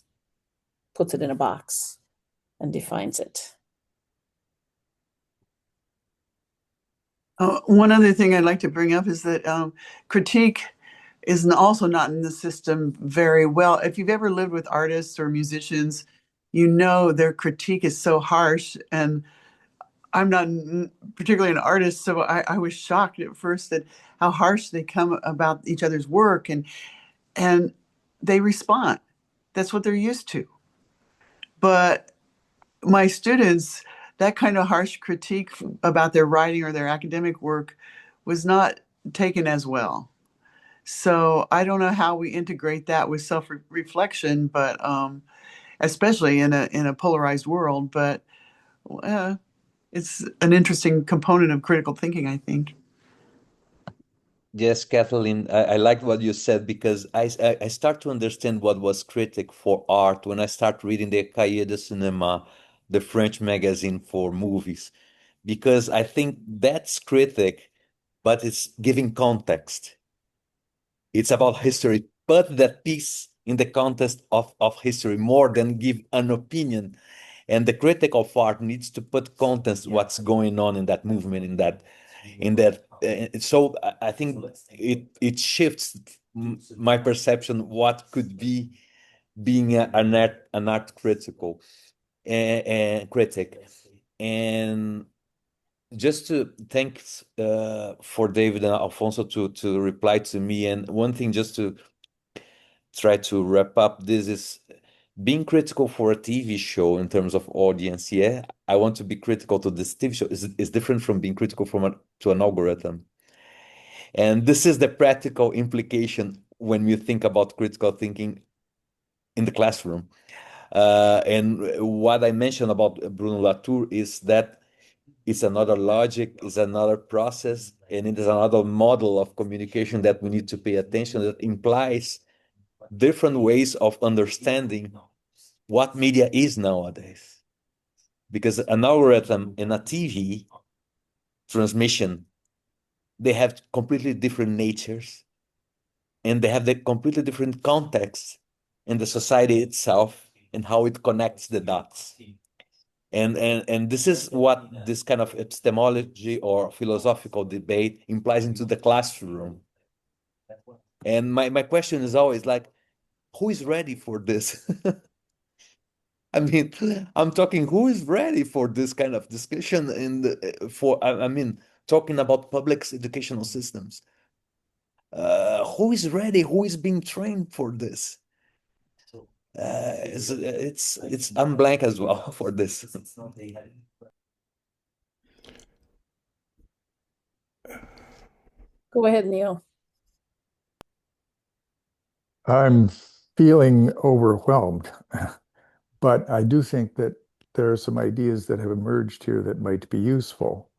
puts it in a box and defines it? One other thing I'd like to bring up is that critique is also not in the system very well. If you've ever lived with artists or musicians, you know their critique is so harsh. And I'm not particularly an artist, so I was shocked at first at how harsh they come about each other's work, and they respond. That's what they're used to. But my students, that kind of harsh critique about their writing or their academic work was not taken as well. So I don't know how we integrate that with self-reflection, but especially in a polarized world. But it's an interesting component of critical thinking, I think. Yes, Kathleen, I like what you said because I start to understand what was critic for art when I start reading the Cahiers de Cinéma, the French magazine for movies, because I think that's critic, but it's giving context. It's about history, put that piece in the context of history more than give an opinion. And the critic of art needs to put context what's going on in that movement, so I think it shifts my perception what could be being an art critical critic. And just to thanks for David and Alfonso to reply to me. And one thing just to try to wrap up this is being critical for a TV show in terms of audience. Yeah, I want to be critical to this TV show is different from being critical to an algorithm. And this is the practical implication when you think about critical thinking in the classroom. And what I mentioned about Bruno Latour is that it's another logic, it's another process, and it is another model of communication that we need to pay attention that implies different ways of understanding what media is nowadays. Because an algorithm in a TV transmission, they have completely different natures, and they have the completely different context in the society itself and how it connects the dots. And this is what this kind of epistemology or philosophical debate implies into the classroom. And my question is always like, who is ready for this? I mean, I'm talking who is ready for this kind of discussion in the I mean, talking about public educational systems. Who is ready? Who is being trained for this? I'm blank as well for this. Go ahead, Neil. I'm feeling overwhelmed, but I do think that there are some ideas that have emerged here that might be useful.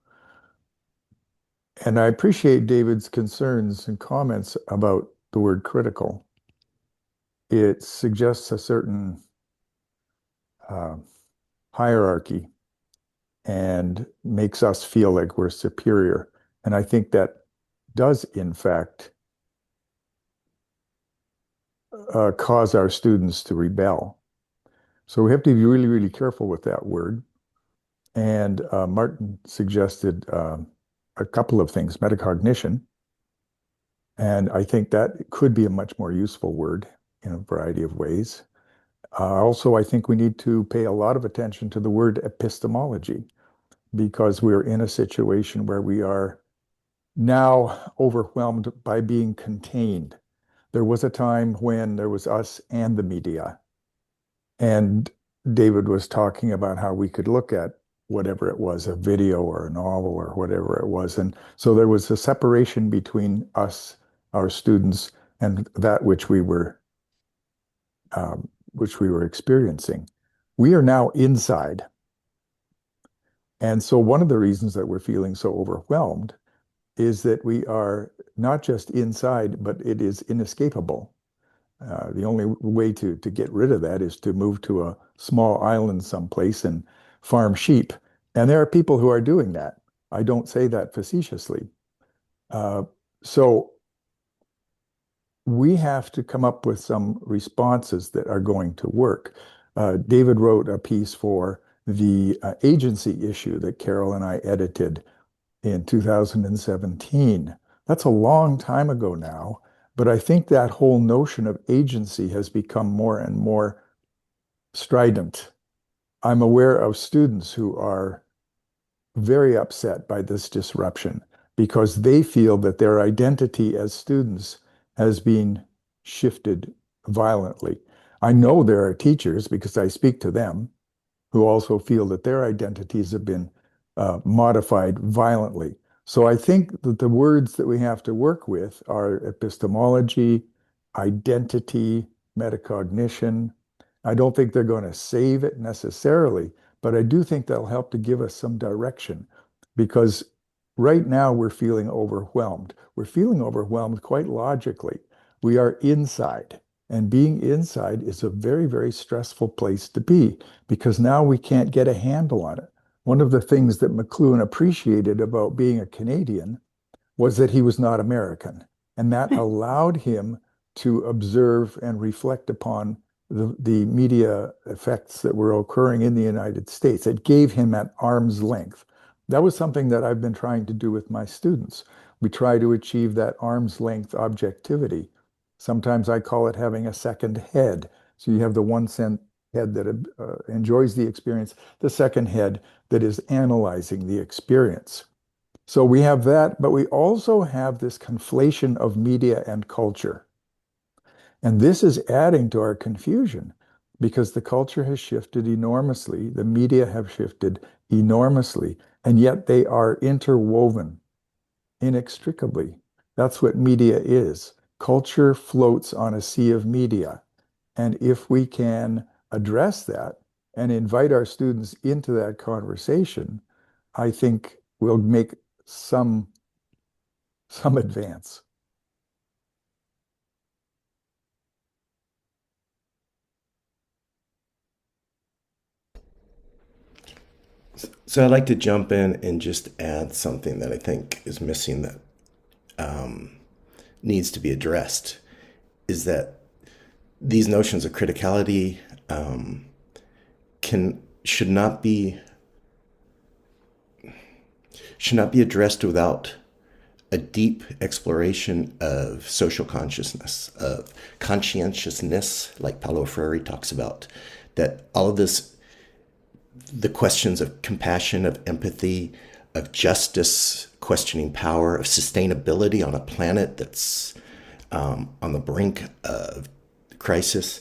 And I appreciate David's concerns and comments about the word critical. It suggests a certain hierarchy and makes us feel like we're superior. And I think that does, in fact, cause our students to rebel. So we have to be really, really careful with that word. And Martin suggested a couple of things, metacognition. And I think that could be a much more useful word in a variety of ways. Also, I think we need to pay a lot of attention to the word epistemology, because we're in a situation where we are now overwhelmed by being contained. There was a time when there was us and the media. And David was talking about how we could look at whatever it was, a video or a novel or whatever it was. And so there was a separation between us, our students, and that which we were experiencing. We are now inside. And so one of the reasons that we're feeling so overwhelmed is that we are not just inside, but it is inescapable. The only way to get rid of that is to move to a small island someplace and farm sheep. And there are people who are doing that. I don't say that facetiously. So we have to come up with some responses that are going to work. David wrote a piece for the agency issue that Carol and I edited in 2017. That's a long time ago now, but I think that whole notion of agency has become more and more strident. I'm aware of students who are very upset by this disruption because they feel that their identity as students has been shifted violently. I know there are teachers, because I speak to them, who also feel that their identities have been modified violently. So I think that the words that we have to work with are epistemology, identity, metacognition. I don't think they're going to save it necessarily, but I do think that'll help to give us some direction, because right now we're feeling overwhelmed. We're feeling overwhelmed quite logically. We are inside, and being inside is a very, very stressful place to be, because now we can't get a handle on it. One of the things that McLuhan appreciated about being a Canadian was that he was not American, and that allowed him to observe and reflect upon the media effects that were occurring in the United States. It gave him at arm's length. That was something that I've been trying to do with my students. We try to achieve that arm's length objectivity. Sometimes I call it having a second head. So you have the one head that enjoys the experience, the second head that is analyzing the experience. So we have that, but we also have this conflation of media and culture. And this is adding to our confusion, because the culture has shifted enormously, the media have shifted enormously, and yet they are interwoven inextricably. That's what media is. Culture floats on a sea of media. And if we can address that and invite our students into that conversation, I think we'll make some advance. So I'd like to jump in and just add something that I think is missing that needs to be addressed, is that these notions of criticality can should not be addressed without a deep exploration of social consciousness, of conscientiousness, like Paulo Freire talks about. That all of this, the questions of compassion, of empathy, of justice, questioning power, of sustainability on a planet that's on the brink of crisis.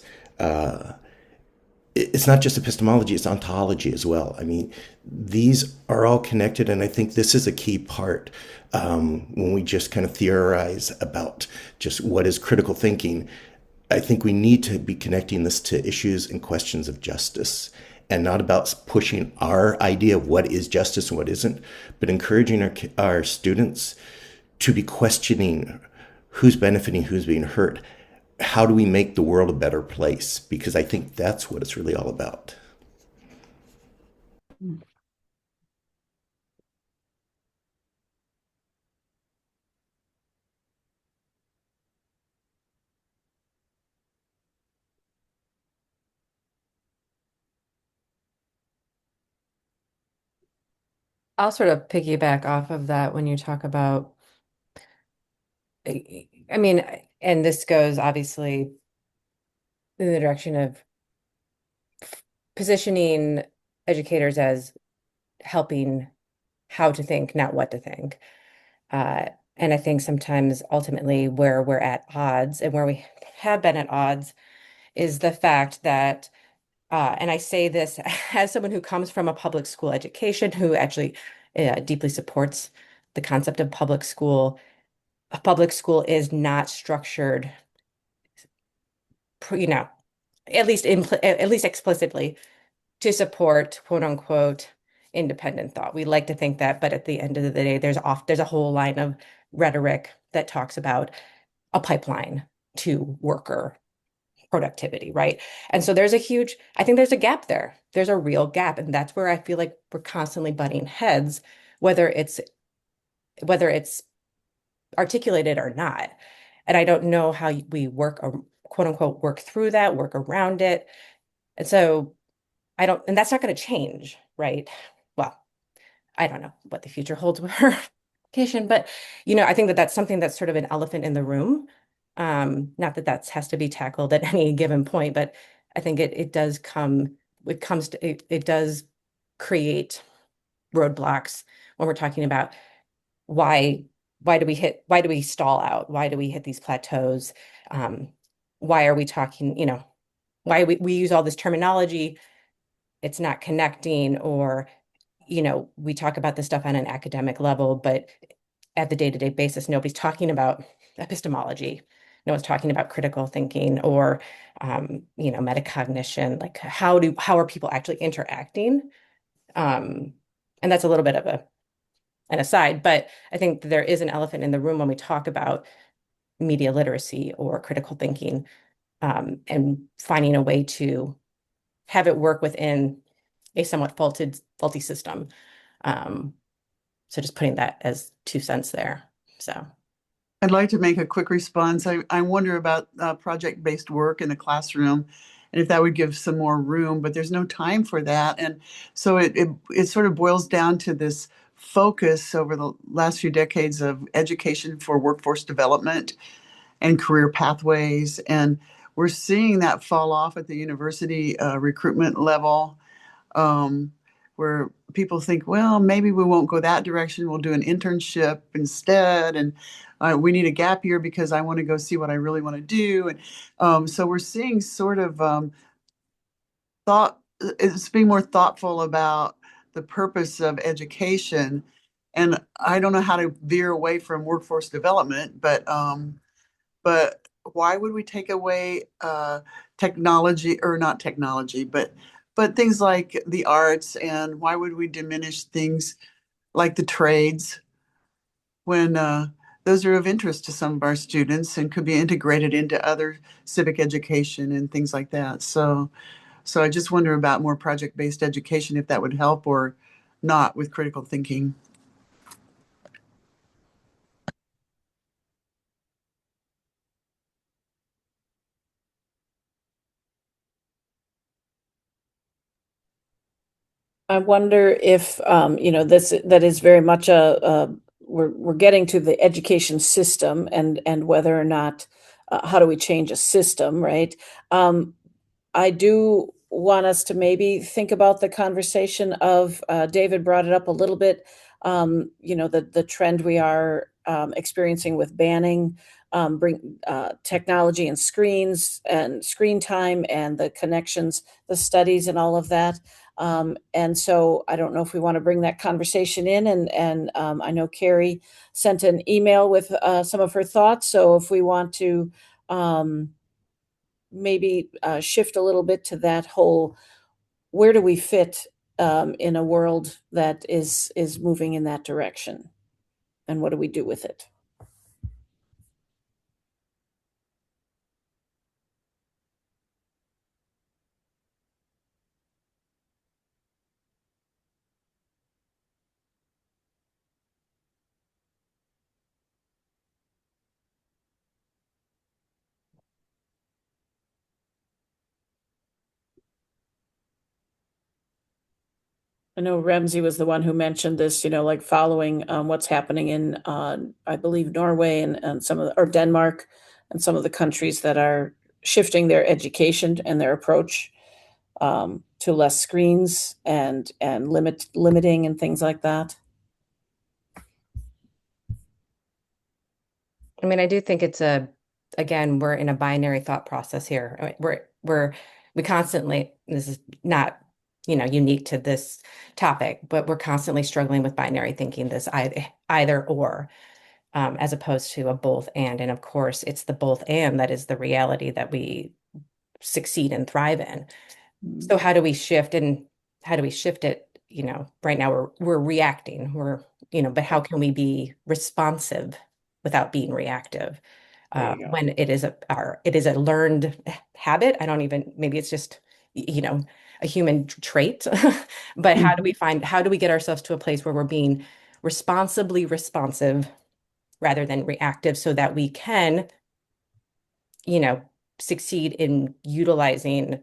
It's not just epistemology, it's ontology as well. I mean, these are all connected, and I think this is a key part when we just kind of theorize about just what is critical thinking. I think we need to be connecting this to issues and questions of justice, and not about pushing our idea of what is justice and what isn't, but encouraging our students to be questioning who's benefiting, who's being hurt. How do we make the world a better place? Because I think that's what it's really all about. I'll sort of piggyback off of that when you talk about, I mean, and this goes obviously in the direction of positioning educators as helping how to think, not what to think. And I think sometimes ultimately where we're at odds and where we have been at odds is the fact that, and I say this as someone who comes from a public school education, who actually deeply supports the concept of public school. A public school is not structured, at least explicitly to support quote unquote independent thought. We like to think that, but at the end of the day, there's a whole line of rhetoric that talks about a pipeline to worker productivity, right? And so I think there's a gap there. There's a real gap. And that's where I feel like we're constantly butting heads, whether it's articulated or not. And I don't know how we work, quote unquote, work through that, work around it. And so and that's not going to change, right? Well, I don't know what the future holds with her education, but I think that that's something that's sort of an elephant in the room. Not that that has to be tackled at any given point, but I think it does it does create roadblocks when we're talking about why do we stall out? Why do we hit these plateaus? Why are we talking, why we use all this terminology, it's not connecting, or we talk about this stuff on an academic level, but at the day-to-day basis, nobody's talking about epistemology. No one's talking about critical thinking or metacognition. Like how are people actually interacting? And that's a little bit of an aside, but I think there is an elephant in the room when we talk about media literacy or critical thinking, and finding a way to have it work within a somewhat faulty system. So just putting that as 2 cents there. So I'd like to make a quick response. I wonder about project-based work in the classroom and if that would give some more room, but there's no time for that. And so it sort of boils down to this focus over the last few decades of education for workforce development and career pathways. And we're seeing that fall off at the university recruitment level, where people think, well, maybe we won't go that direction. We'll do an internship instead. And we need a gap year because I want to go see what I really want to do. And so we're seeing sort of it's being more thoughtful about the purpose of education. And I don't know how to veer away from workforce development, but why would we take away technology, or not technology, but things like the arts, and why would we diminish things like the trades, when those are of interest to some of our students and could be integrated into other civic education and things like that. So I just wonder about more project-based education, if that would help or not with critical thinking. I wonder if that is very much we're getting to the education system and whether or not how do we change a system, right? Um, I do want us to maybe think about the conversation of David brought it up a little bit. The trend we are experiencing with banning bring technology and screens and screen time and the connections, the studies, and all of that. And so I don't know if we want to bring that conversation in. And I know Carrie sent an email with some of her thoughts. So if we want to. Maybe shift a little bit to that whole where do we fit in a world that is moving in that direction, and what do we do with it? I know Ramsey was the one who mentioned this, like following what's happening in, I believe, Norway and or Denmark and some of the countries that are shifting their education and their approach to less screens and limiting and things like that. I mean, I do think again, we're in a binary thought process here. I mean, we constantly, this is not, unique to this topic, but we're constantly struggling with binary thinking, this either or, as opposed to a both and. And of course, it's the both and that is the reality that we succeed and thrive in. So how do we shift it? Right now we're reacting. But how can we be responsive without being reactive? When it is a learned habit. Maybe it's just, a human trait. But how do we get ourselves to a place where we're being responsibly responsive rather than reactive so that we can, succeed in utilizing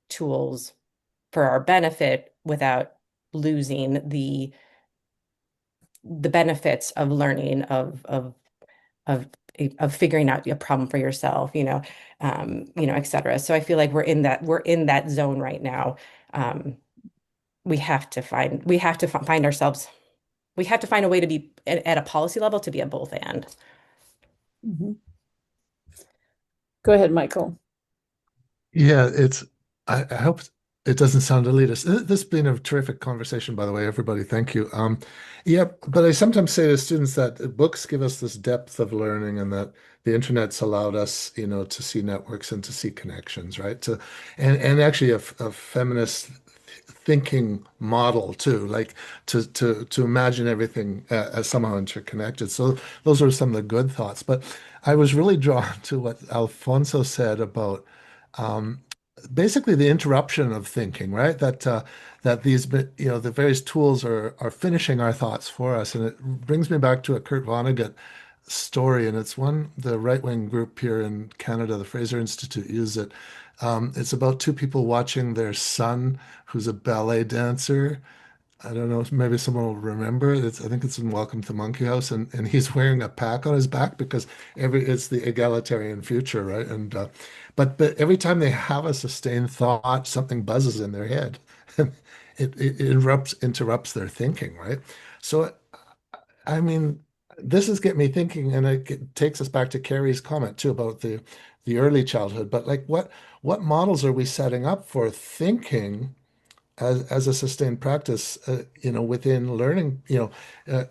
tools for our benefit without losing the benefits of learning of figuring out a problem for yourself, et cetera. So I feel like we're in that zone right now. We have to find ourselves. We have to find a way to be at a policy level to be at both and. Mm-hmm. Go ahead, Michael. Yeah, I hope it doesn't sound elitist. This has been a terrific conversation, by the way, everybody. Thank you. Yeah, but I sometimes say to students that books give us this depth of learning and that the internet's allowed us, to see networks and to see connections, right? And actually a feminist thinking model too, like to imagine everything as somehow interconnected. So those are some of the good thoughts. But I was really drawn to what Alfonso said about um, basically the interruption of thinking, right? That the various tools are finishing our thoughts for us, and it brings me back to a Kurt Vonnegut story, and it's one the right-wing group here in Canada, the Fraser Institute, uses it. It's about two people watching their son, who's a ballet dancer. I don't know, maybe someone will remember. I think it's in Welcome to Monkey House, and he's wearing a pack on his back because it's the egalitarian future, right? And but every time they have a sustained thought, something buzzes in their head, and it interrupts their thinking, right? So I mean, this is getting me thinking, and it takes us back to Carrie's comment too about the early childhood. But like, what models are we setting up for thinking as a sustained practice, within learning,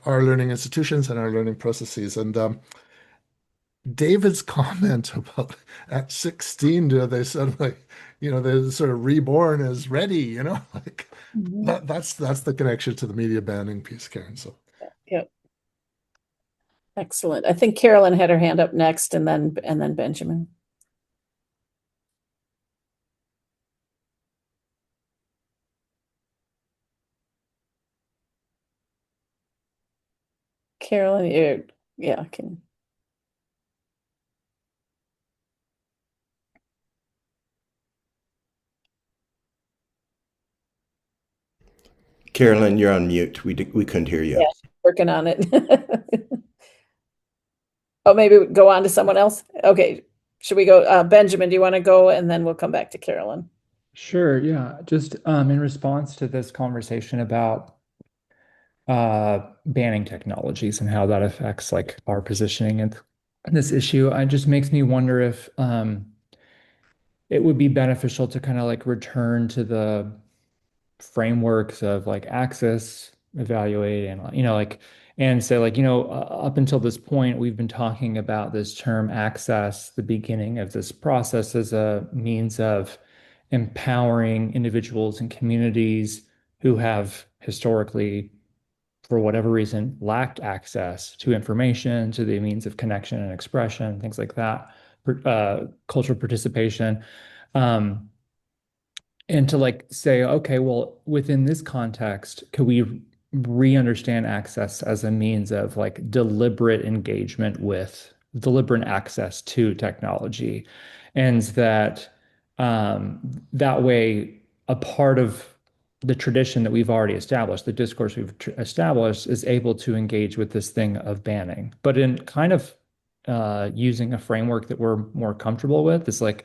our learning institutions and our learning processes? And David's comment about at 16, do they suddenly, they're sort of reborn as ready, like That's the connection to the media banning piece, Karen. So Yep. Excellent. I think Carolyn had her hand up next, and then Benjamin. Carolyn, yeah, can. Carolyn, you're on mute. We couldn't hear you. Yeah, working on it. Oh, maybe go on to someone else. Okay, should we go? Benjamin, do you want to go, and then we'll come back to Carolyn? Sure, yeah. Just in response to this conversation about banning technologies and how that affects like our positioning in this issue, it just makes me wonder if it would be beneficial to kind of like return to the frameworks of like access, evaluate, and like and say like up until this point we've been talking about this term access, the beginning of this process, as a means of empowering individuals and communities who have historically, for whatever reason, lacked access to information, to the means of connection and expression, things like that, cultural participation. And to like say, okay, well, within this context, could we re-understand access as a means of like deliberate engagement with deliberate access to technology? And that way, a part of the tradition that we've already established, the discourse we've established, is able to engage with this thing of banning, but in kind of using a framework that we're more comfortable with. It's like,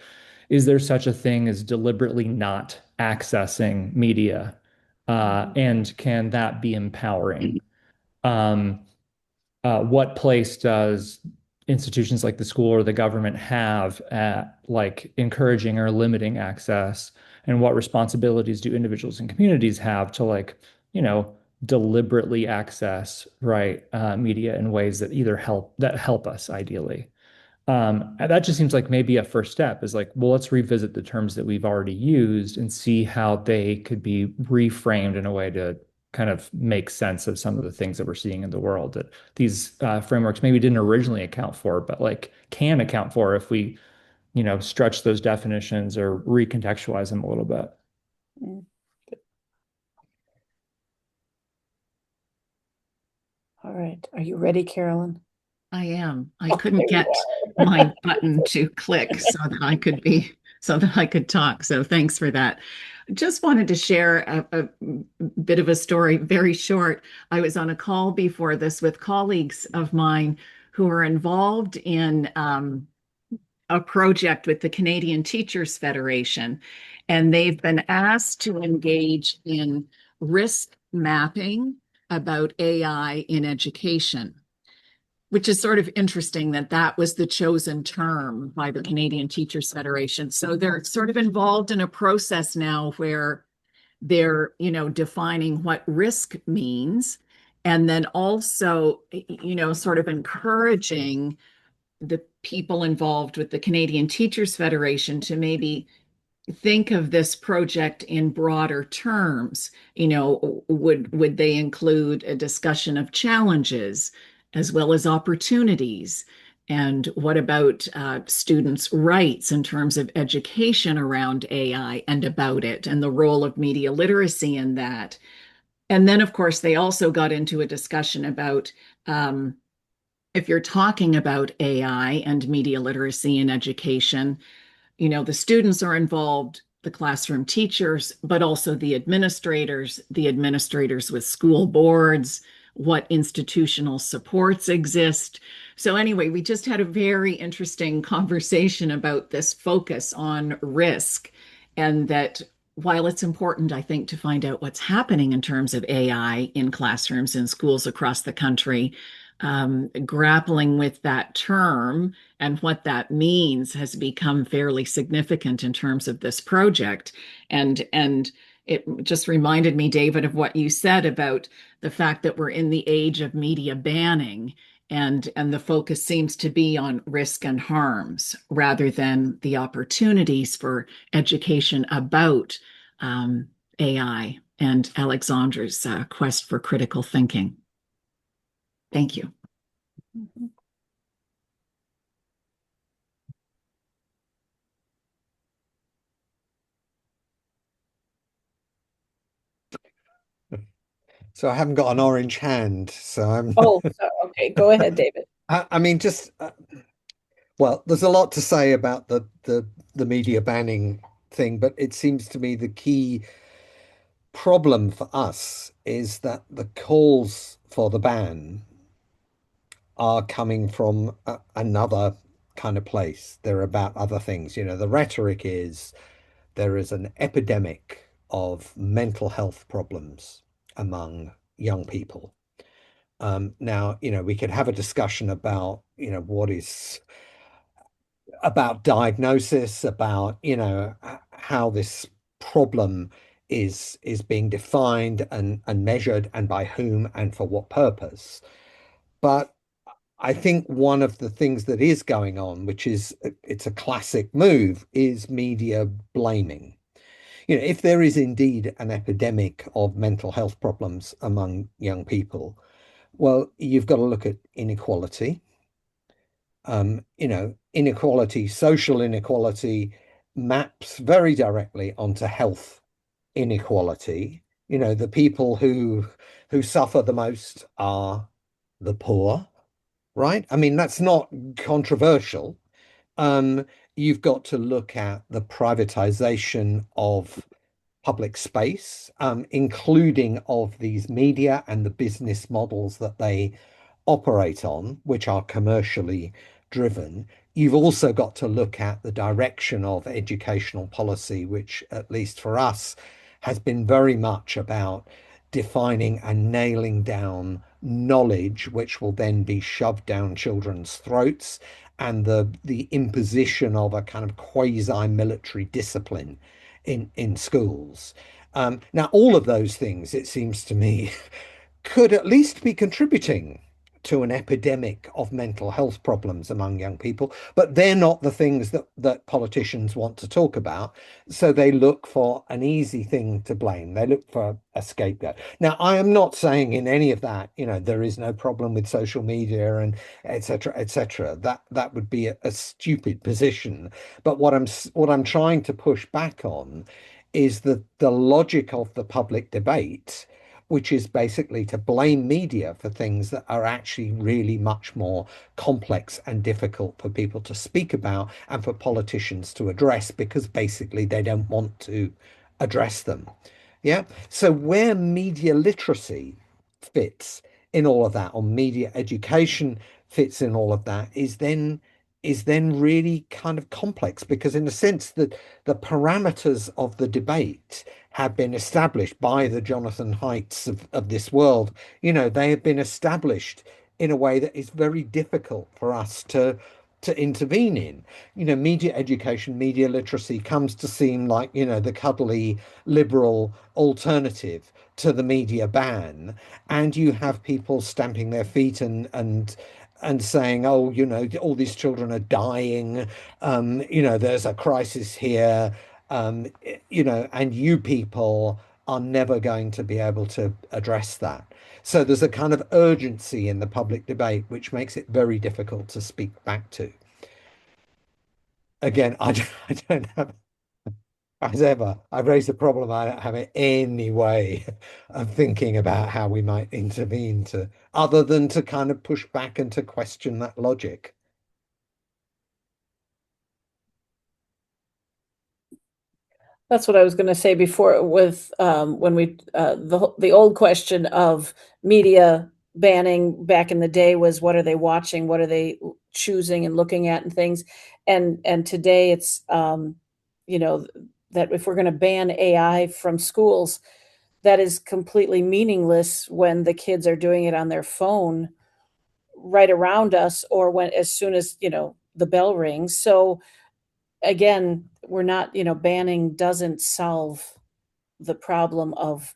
is there such a thing as deliberately not accessing media? And can that be empowering? What place does institutions like the school or the government have at like encouraging or limiting access? And what responsibilities do individuals and communities have to like, deliberately access, right, media in ways that either help us ideally? And that just seems like maybe a first step is like, well, let's revisit the terms that we've already used and see how they could be reframed in a way to kind of make sense of some of the things that we're seeing in the world that these frameworks maybe didn't originally account for, but like can account for if we, stretch those definitions or recontextualize them a little bit. All right. Are you ready, Carolyn? I am. I couldn't get my button to click so that I could talk. So thanks for that. Just wanted to share a bit of a story, very short. I was on a call before this with colleagues of mine who are involved in a project with the Canadian Teachers Federation, and they've been asked to engage in risk mapping about AI in education, which is sort of interesting that that was the chosen term by the Canadian Teachers Federation. So they're sort of involved in a process now where they're, defining what risk means, and then also, sort of encouraging the people involved with the Canadian Teachers Federation to maybe think of this project in broader terms. Would they include a discussion of challenges as well as opportunities? And what about students' rights in terms of education around AI and about it, and the role of media literacy in that? And then, of course, they also got into a discussion about if you're talking about AI and media literacy in education, the students are involved, the classroom teachers, but also the administrators with school boards, what institutional supports exist. So anyway, we just had a very interesting conversation about this focus on risk, and that while it's important, I think, to find out what's happening in terms of AI in classrooms and schools across the country, grappling with that term and what that means has become fairly significant in terms of this project. And it just reminded me, David, of what you said about the fact that we're in the age of media banning, and the focus seems to be on risk and harms rather than the opportunities for education about AI and Alexandra's quest for critical thinking. Thank you. So I haven't got an orange hand, so I'm. Oh, okay. Go ahead, David. I mean, just well, there's a lot to say about the media banning thing, but it seems to me the key problem for us is that the calls for the ban are coming from another kind of place. They're about other things. You know, the rhetoric is there is an epidemic of mental health problems among young people. Now, you know, we could have a discussion about, you know, what is about diagnosis, about, you know, how this problem is being defined and measured and by whom and for what purpose. But I think one of the things that is going on, which is it's a classic move, is media blaming. You know, if there is indeed an epidemic of mental health problems among young people, well, you've got to look at inequality. You know, inequality, social inequality maps very directly onto health inequality. You know, the people who suffer the most are the poor, right? I mean, that's not controversial. You've got to look at the privatization of public space, including of these media and the business models that they operate on, which are commercially driven. You've also got to look at the direction of educational policy, which, at least for us, has been very much about defining and nailing down knowledge, which will then be shoved down children's throats, and the imposition of a kind of quasi-military discipline in schools. Now, all of those things, it seems to me, could at least be contributing to an epidemic of mental health problems among young people, but they're not the things that politicians want to talk about. So they look for an easy thing to blame. They look for a scapegoat. Now, I am not saying in any of that, you know, there is no problem with social media and et cetera, et cetera. That would be a stupid position. But what I'm trying to push back on is the logic of the public debate, which is basically to blame media for things that are actually really much more complex and difficult for people to speak about and for politicians to address because basically they don't want to address them. Yeah. So where media literacy fits in all of that, or media education fits in all of that, is then really kind of complex because in the sense that the parameters of the debate have been established by the Jonathan Haidts of this world. You know, they have been established in a way that is very difficult for us to intervene in. You know, media education, media literacy comes to seem like, you know, the cuddly liberal alternative to the media ban. And you have people stamping their feet and saying, oh, you know, all these children are dying. You know, there's a crisis here. You know, and you people are never going to be able to address that. So there's a kind of urgency in the public debate, which makes it very difficult to speak back to. Again, I don't have, as ever, I've raised a problem. I don't have any way of thinking about how we might intervene other than to kind of push back and to question that logic. That's what I was going to say before with when we the old question of media banning back in the day was what are they watching, what are they choosing and looking at and things, and today it's you know, that if we're going to ban AI from schools, that is completely meaningless when the kids are doing it on their phone right around us or when as soon as, you know, the bell rings. So again, we're not, you know, banning doesn't solve the problem of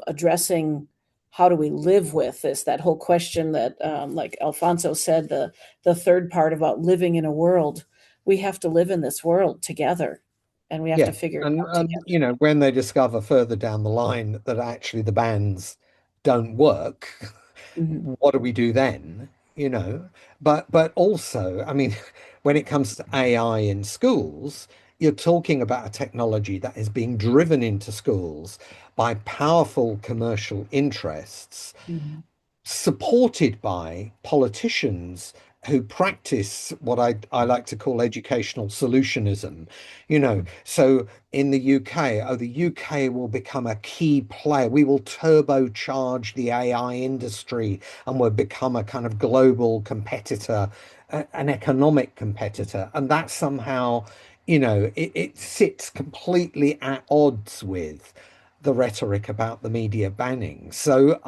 addressing how do we live with this, that whole question that like Alfonso said, the third part about living in a world. We have to live in this world together. and we have to figure it out and together. you know, when they discover further down the line that actually the bans don't work, Mhm. what do we do then? You know, but also, I mean, when it comes to AI in schools, you're talking about a technology that is being driven into schools by powerful commercial interests, Mhm. supported by politicians who practice what I like to call educational solutionism. You know, so in the UK, oh, the UK will become a key player. We will turbocharge the AI industry and we'll become a kind of global competitor, an economic competitor. And that somehow, you know, it sits completely at odds with the rhetoric about the media banning. So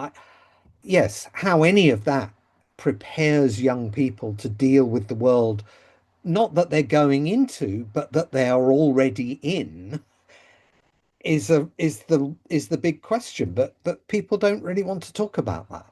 yes, how any of that prepares young people to deal with the world, not that they're going into, but that they are already in, is the big question. But people don't really want to talk about that.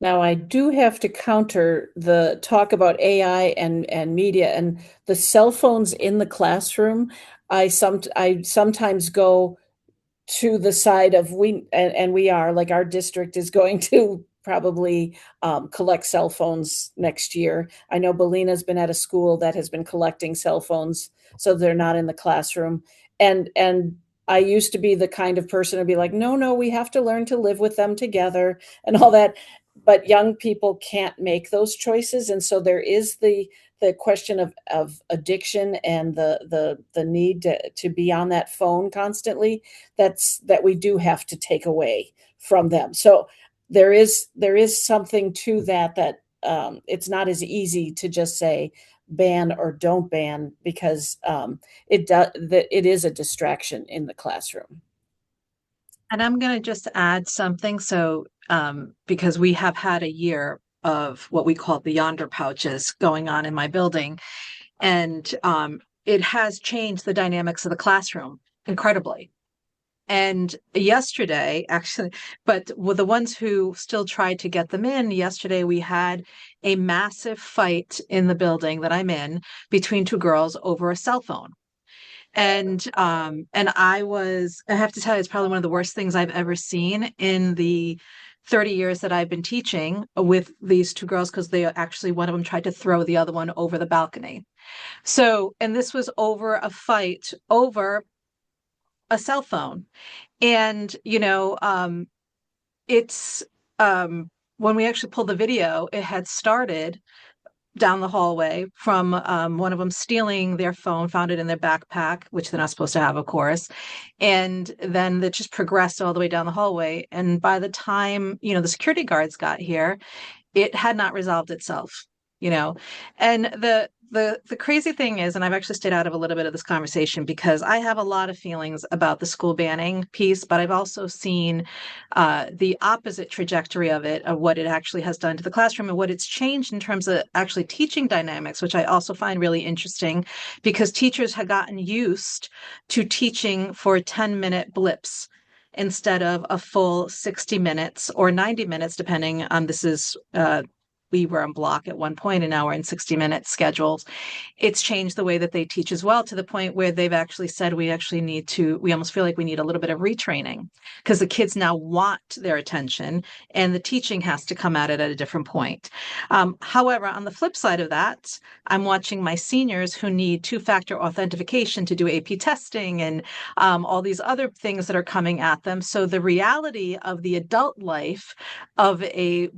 Now, I do have to counter the talk about AI and media and the cell phones in the classroom. I sometimes go to the side of and we are like our district is going to probably collect cell phones next year. I know Belina's been at a school that has been collecting cell phones so they're not in the classroom. And I used to be the kind of person to be like, no, no, we have to learn to live with them together and all that. But young people can't make those choices. And so there is the question of addiction and the need to be on that phone constantly that we do have to take away from them. So there is something to that it's not as easy to just say ban or don't ban because it is a distraction in the classroom. And I'm going to just add something. So, because we have had a year of what we call the yonder pouches going on in my building, and it has changed the dynamics of the classroom incredibly. And yesterday, actually, but with the ones who still tried to get them in, yesterday we had a massive fight in the building that I'm in between two girls over a cell phone. And I have to tell you, it's probably one of the worst things I've ever seen in the 30 years that I've been teaching with these two girls, because one of them tried to throw the other one over the balcony. So, and this was over a fight over a cell phone. And, it's, when we actually pulled the video, it had started down the hallway from one of them stealing their phone, found it in their backpack, which they're not supposed to have, of course. And then it just progressed all the way down the hallway. And by the time, the security guards got here, it had not resolved itself, And the crazy thing is, and I've actually stayed out of a little bit of this conversation because I have a lot of feelings about the school banning piece, but I've also seen the opposite trajectory of it, of what it actually has done to the classroom and what it's changed in terms of actually teaching dynamics, which I also find really interesting because teachers had gotten used to teaching for 10-minute blips instead of a full 60 minutes or 90 minutes, depending on we were on block at one point, and now we're in 60-minute schedules. It's changed the way that they teach as well, to the point where they've actually said we almost feel like we need a little bit of retraining because the kids now want their attention and the teaching has to come at it at a different point. However, on the flip side of that, I'm watching my seniors who need two-factor authentication to do AP testing and all these other things that are coming at them. So the reality of the adult life of a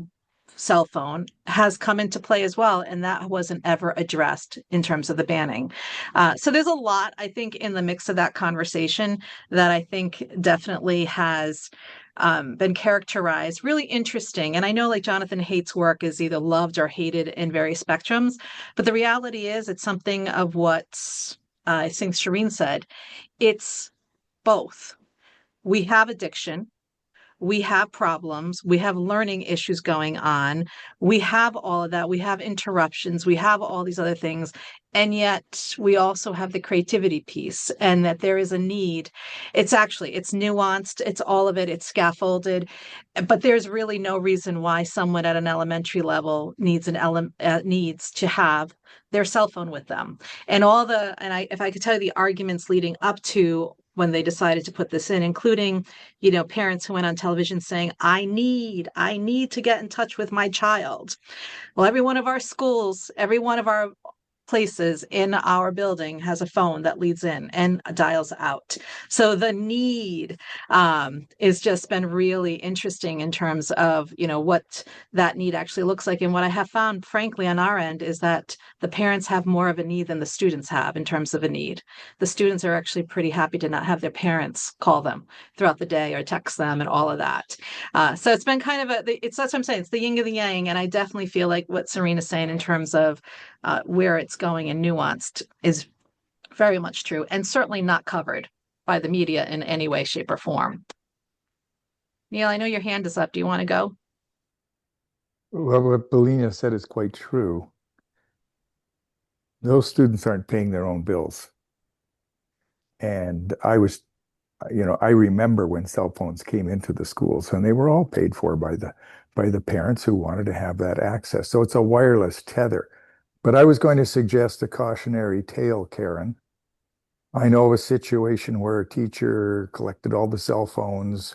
cell phone has come into play as well, and that wasn't ever addressed in terms of the banning. So there's a lot, I think, in the mix of that conversation that I think definitely has been characterized really interesting. And I know like Jonathan Haidt's work is either loved or hated in various spectrums, but the reality is it's something of what I think Shireen said. It's both. We have addiction. we have problems, we have learning issues going on, we have all of that, we have interruptions, we have all these other things, and yet we also have the creativity piece, and that there is a need. It's nuanced, it's all of it, it's scaffolded, but there's really no reason why someone at an elementary level needs to have their cell phone with them. And if I could tell you the arguments leading up to when they decided to put this in, including, parents who went on television saying, I need to get in touch with my child. Well, every one of our schools, every one of our places in our building has a phone that leads in and dials out. So the need is just been really interesting in terms of, what that need actually looks like. And what I have found, frankly, on our end is that the parents have more of a need than the students have in terms of a need. The students are actually pretty happy to not have their parents call them throughout the day or text them and all of that. So it's been kind of that's what I'm saying. It's the yin and the yang. And I definitely feel like what Serena's saying in terms of where it's going and nuanced is very much true, and certainly not covered by the media in any way, shape, or form. Neil, I know your hand is up. Do you want to go? Well, what Belina said is quite true. Those students aren't paying their own bills. And I remember when cell phones came into the schools, and they were all paid for by the parents who wanted to have that access. So it's a wireless tether. But I was going to suggest a cautionary tale, Karen. I know of a situation where a teacher collected all the cell phones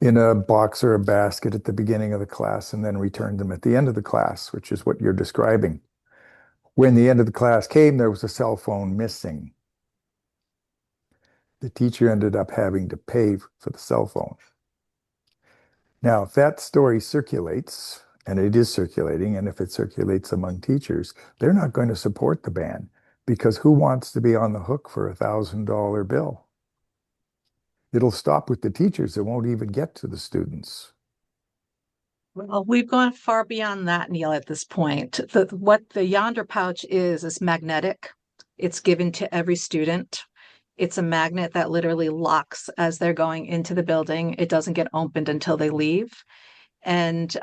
in a box or a basket at the beginning of the class and then returned them at the end of the class, which is what you're describing. When the end of the class came, there was a cell phone missing. The teacher ended up having to pay for the cell phone. Now, if that story circulates, and it is circulating, and if it circulates among teachers, they're not going to support the ban, because who wants to be on the hook for a $1,000 bill? It'll stop with the teachers. It won't even get to the students. Well, we've gone far beyond that, Neil, at this point. What the Yonder pouch is magnetic. It's given to every student. It's a magnet that literally locks as they're going into the building. It doesn't get opened until they leave. And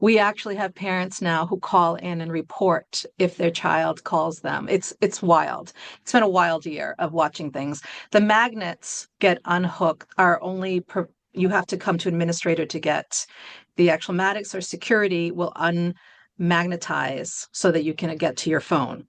we actually have parents now who call in and report if their child calls them. It's wild. It's been a wild year of watching things. The magnets get unhooked you have to come to an administrator to get the actual magnets, or security will unmagnetize so that you can get to your phone.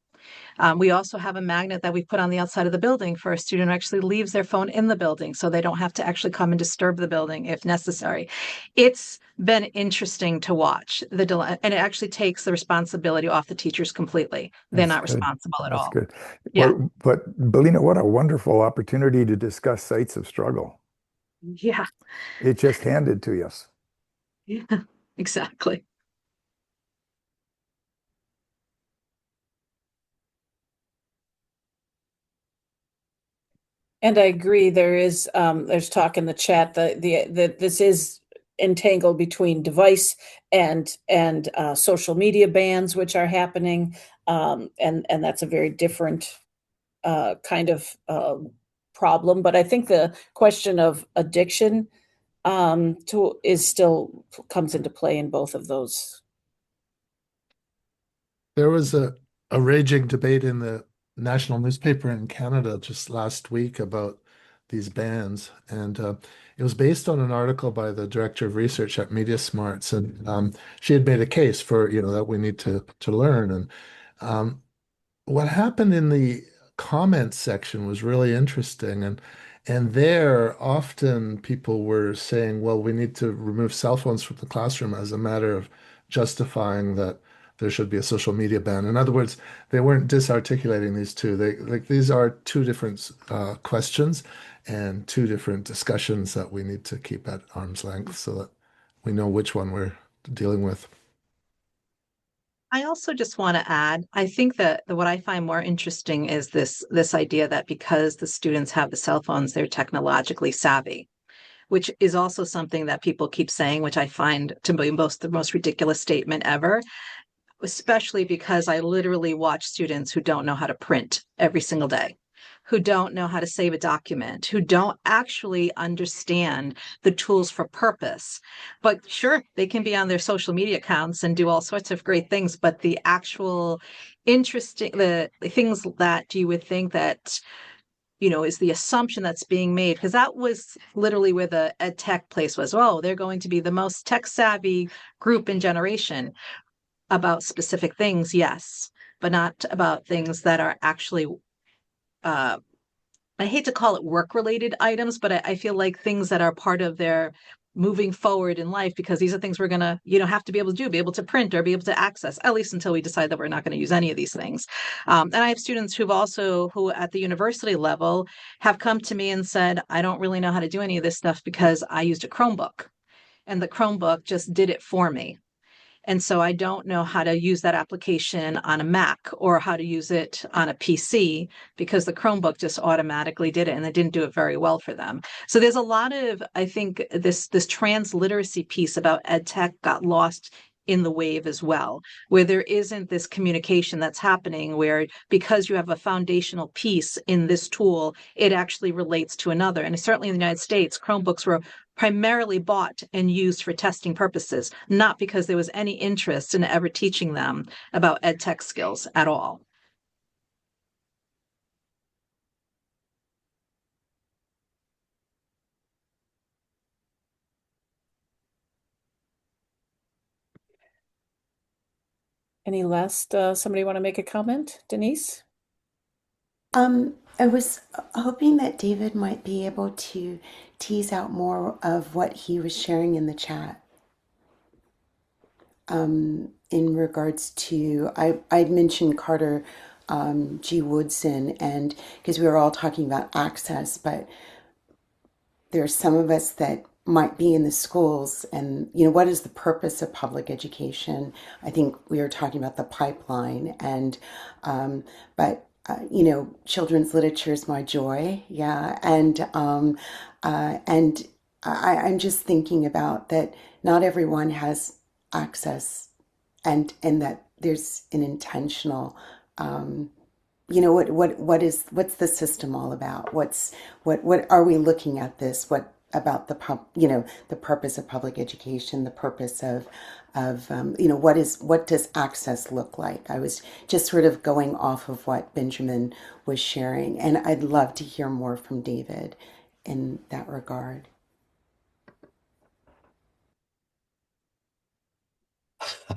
We also have a magnet that we put on the outside of the building for a student who actually leaves their phone in the building, so they don't have to actually come and disturb the building if necessary. It's been interesting to watch and it actually takes the responsibility off the teachers completely. They're not responsible at all. That's good. Yeah. But Belina, what a wonderful opportunity to discuss sites of struggle. Yeah. It just handed to us. Yeah, exactly. And I agree. There's talk in the chat that this is entangled between device and social media bans, which are happening, and that's a very different kind of problem. But I think the question of addiction still comes into play in both of those. There was a raging debate in the national newspaper in Canada just last week about these bans, and it was based on an article by the director of research at Media Smarts, and she had made a case for that we need to learn. And what happened in the comments section was really interesting, and there often people were saying, well, we need to remove cell phones from the classroom as a matter of justifying that there should be a social media ban. In other words, they weren't disarticulating these two. These are two different questions and two different discussions that we need to keep at arm's length so that we know which one we're dealing with. I also just want to add, I think that what I find more interesting is this idea that because the students have the cell phones, they're technologically savvy, which is also something that people keep saying, which I find to be the most ridiculous statement ever, especially because I literally watch students who don't know how to print every single day, who don't know how to save a document, who don't actually understand the tools for purpose. But sure, they can be on their social media accounts and do all sorts of great things, but the actual interesting, the things that you would think that, is the assumption that's being made, because that was literally where the ed tech place was. Oh, they're going to be the most tech savvy group in generation about specific things, yes, but not about things that are actually, I hate to call it work related items, but I feel like things that are part of their moving forward in life, because these are things we're going to, have to be able to do, be able to print or be able to access, at least until we decide that we're not going to use any of these things. And I have students who at the university level have come to me and said, I don't really know how to do any of this stuff because I used a Chromebook and the Chromebook just did it for me. And so I don't know how to use that application on a Mac or how to use it on a PC because the Chromebook just automatically did it and it didn't do it very well for them. So there's a lot of, I think this transliteracy piece about ed tech got lost in the wave as well, where there isn't this communication that's happening where because you have a foundational piece in this tool, it actually relates to another. And certainly in the United States, Chromebooks were primarily bought and used for testing purposes, not because there was any interest in ever teaching them about ed tech skills at all. Any last, somebody want to make a comment? Denise? I was hoping that David might be able to tease out more of what he was sharing in the chat. In regards to, I'd mentioned Carter G. Woodson, and because we were all talking about access, but there are some of us that might be in the schools and, what is the purpose of public education? I think we were talking about the pipeline and, but children's literature is my joy. Yeah. And I'm just thinking about that not everyone has access and that there's an intentional, what's the system all about? What are we looking at this? What about the purpose of public education, the purpose of what does access look like? I was just sort of going off of what Benjamin was sharing, and I'd love to hear more from David in that regard.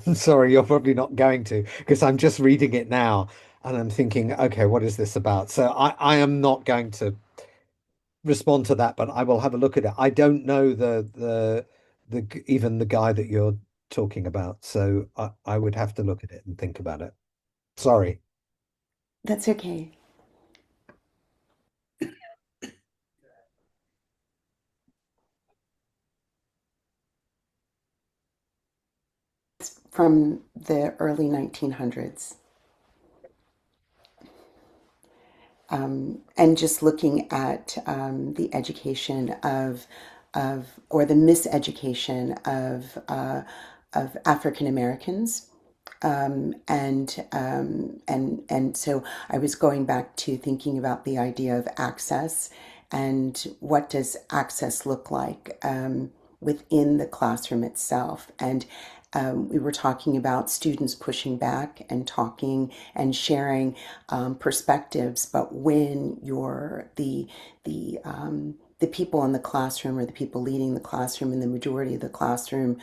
I'm sorry, you're probably not going to, because I'm just reading it now and I'm thinking, okay, what is this about? So I am not going to respond to that, but I will have a look at it. I don't know the even the guy that you're talking about, so I would have to look at it and think about it. Sorry. That's okay. It's from the early 1900s. And just looking at the education of or the miseducation of African Americans, and so I was going back to thinking about the idea of access and what does access look like within the classroom itself. And we were talking about students pushing back and talking and sharing perspectives, but when you're the people in the classroom or the people leading the classroom in the majority of the classroom,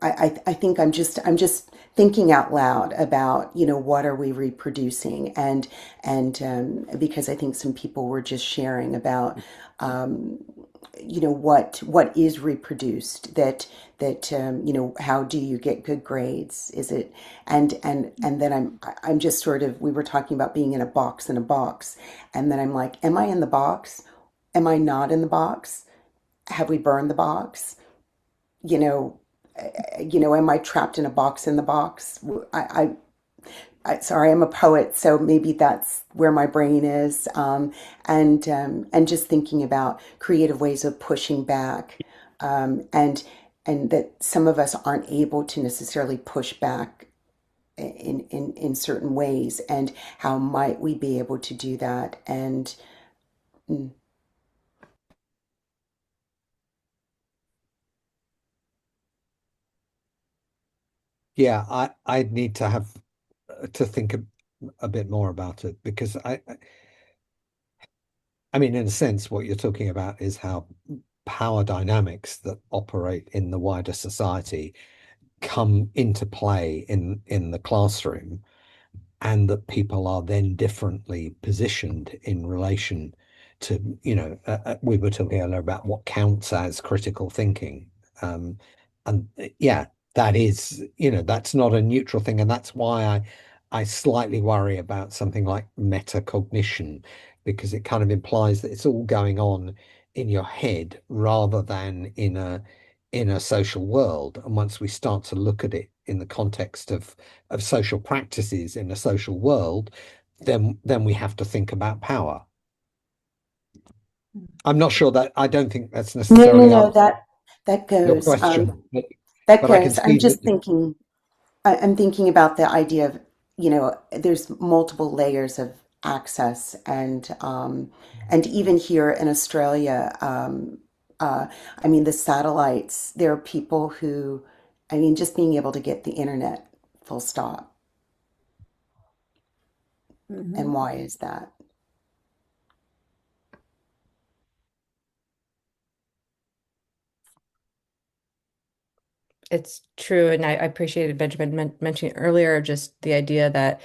I think I'm just thinking out loud about what are we reproducing and because I think some people were just sharing about what is reproduced that how do you get good grades, is it and then I'm just sort of, we were talking about being in a box, and then I'm like, am I in the box, am I not in the box, have we burned the box, am I trapped in a box in the box? Sorry, I'm a poet, so maybe that's where my brain is, and just thinking about creative ways of pushing back, and that some of us aren't able to necessarily push back in certain ways, and how might we be able to do that? And Yeah, I'd need to have to think a bit more about it, because I mean, in a sense, what you're talking about is how power dynamics that operate in the wider society come into play in the classroom, and that people are then differently positioned in relation to, we were talking earlier about what counts as critical thinking. And yeah, that is, that's not a neutral thing. And that's why I slightly worry about something like metacognition, because it kind of implies that it's all going on in your head rather than in a social world. And once we start to look at it in the context of social practices in a social world, then we have to think about power. I'm not sure that I don't think that's necessarily no, that your goes. question, That but I can goes. I'm see just that. thinking. I'm thinking about the idea of, there's multiple layers of access, and even here in Australia, I mean, the satellites. There are people who, I mean, just being able to get the internet, full stop. And why is that? It's true, and I appreciated Benjamin mentioning earlier just the idea that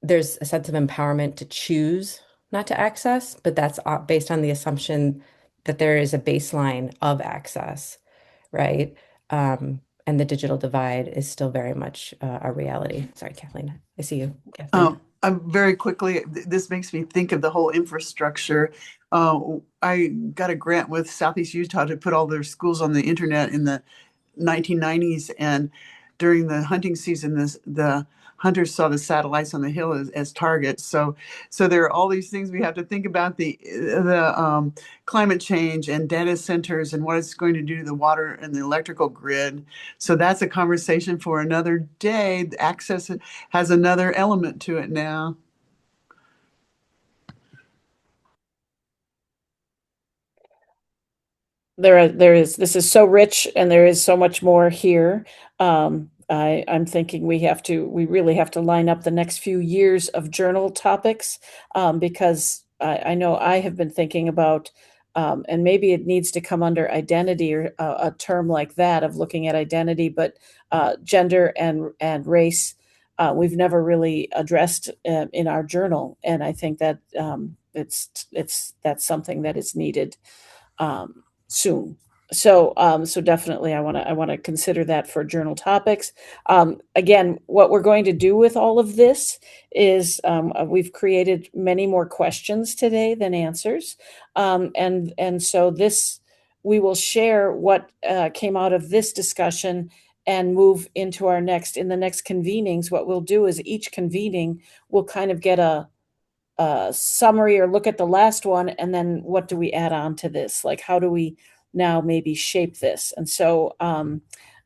there's a sense of empowerment to choose not to access, but that's based on the assumption that there is a baseline of access, right? And the digital divide is still very much a reality. Sorry, Kathleen. I see you, Kathleen. I'm very quickly, this makes me think of the whole infrastructure. I got a grant with Southeast Utah to put all their schools on the internet in the 1990s, and during the hunting season, the hunters saw the satellites on the hill as targets. So there are all these things we have to think about: the climate change and data centers and what it's going to do to the water and the electrical grid. So that's a conversation for another day. Access has another element to it now. This is so rich, and there is so much more here. I'm thinking we really have to line up the next few years of journal topics, because I know I have been thinking about, and maybe it needs to come under identity, or a term like that, of looking at identity, but gender and race, we've never really addressed in our journal, and I think that that's something that is needed soon. So definitely, I want to consider that for journal topics. Again, what we're going to do with all of this is, we've created many more questions today than answers, and so this, we will share what came out of this discussion and move into in the next convenings. What we'll do is each convening we'll kind of get a summary, or look at the last one, and then what do we add on to this? Like, how do we now maybe shape this? And so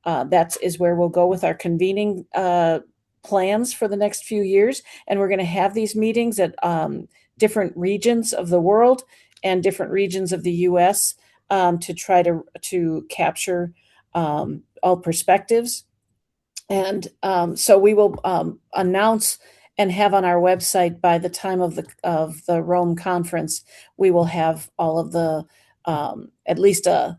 that is where we'll go with our convening plans for the next few years. And we're going to have these meetings at different regions of the world and different regions of the U.S. To try to capture all perspectives. And so we will announce and have on our website, by the time of the Rome conference, we will have all of the at least to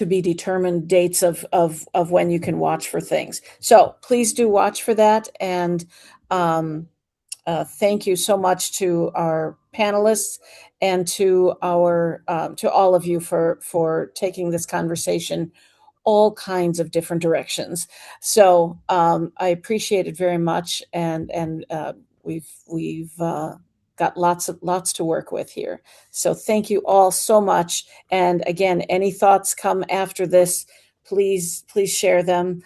be determined dates of when you can watch for things. So please do watch for that. And thank you so much to our panelists and to all of you for taking this conversation all kinds of different directions. So I appreciate it very much, and we've got lots to work with here. So thank you all so much. And again, any thoughts come after this, please share them.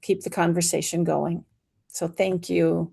Keep the conversation going. So thank you.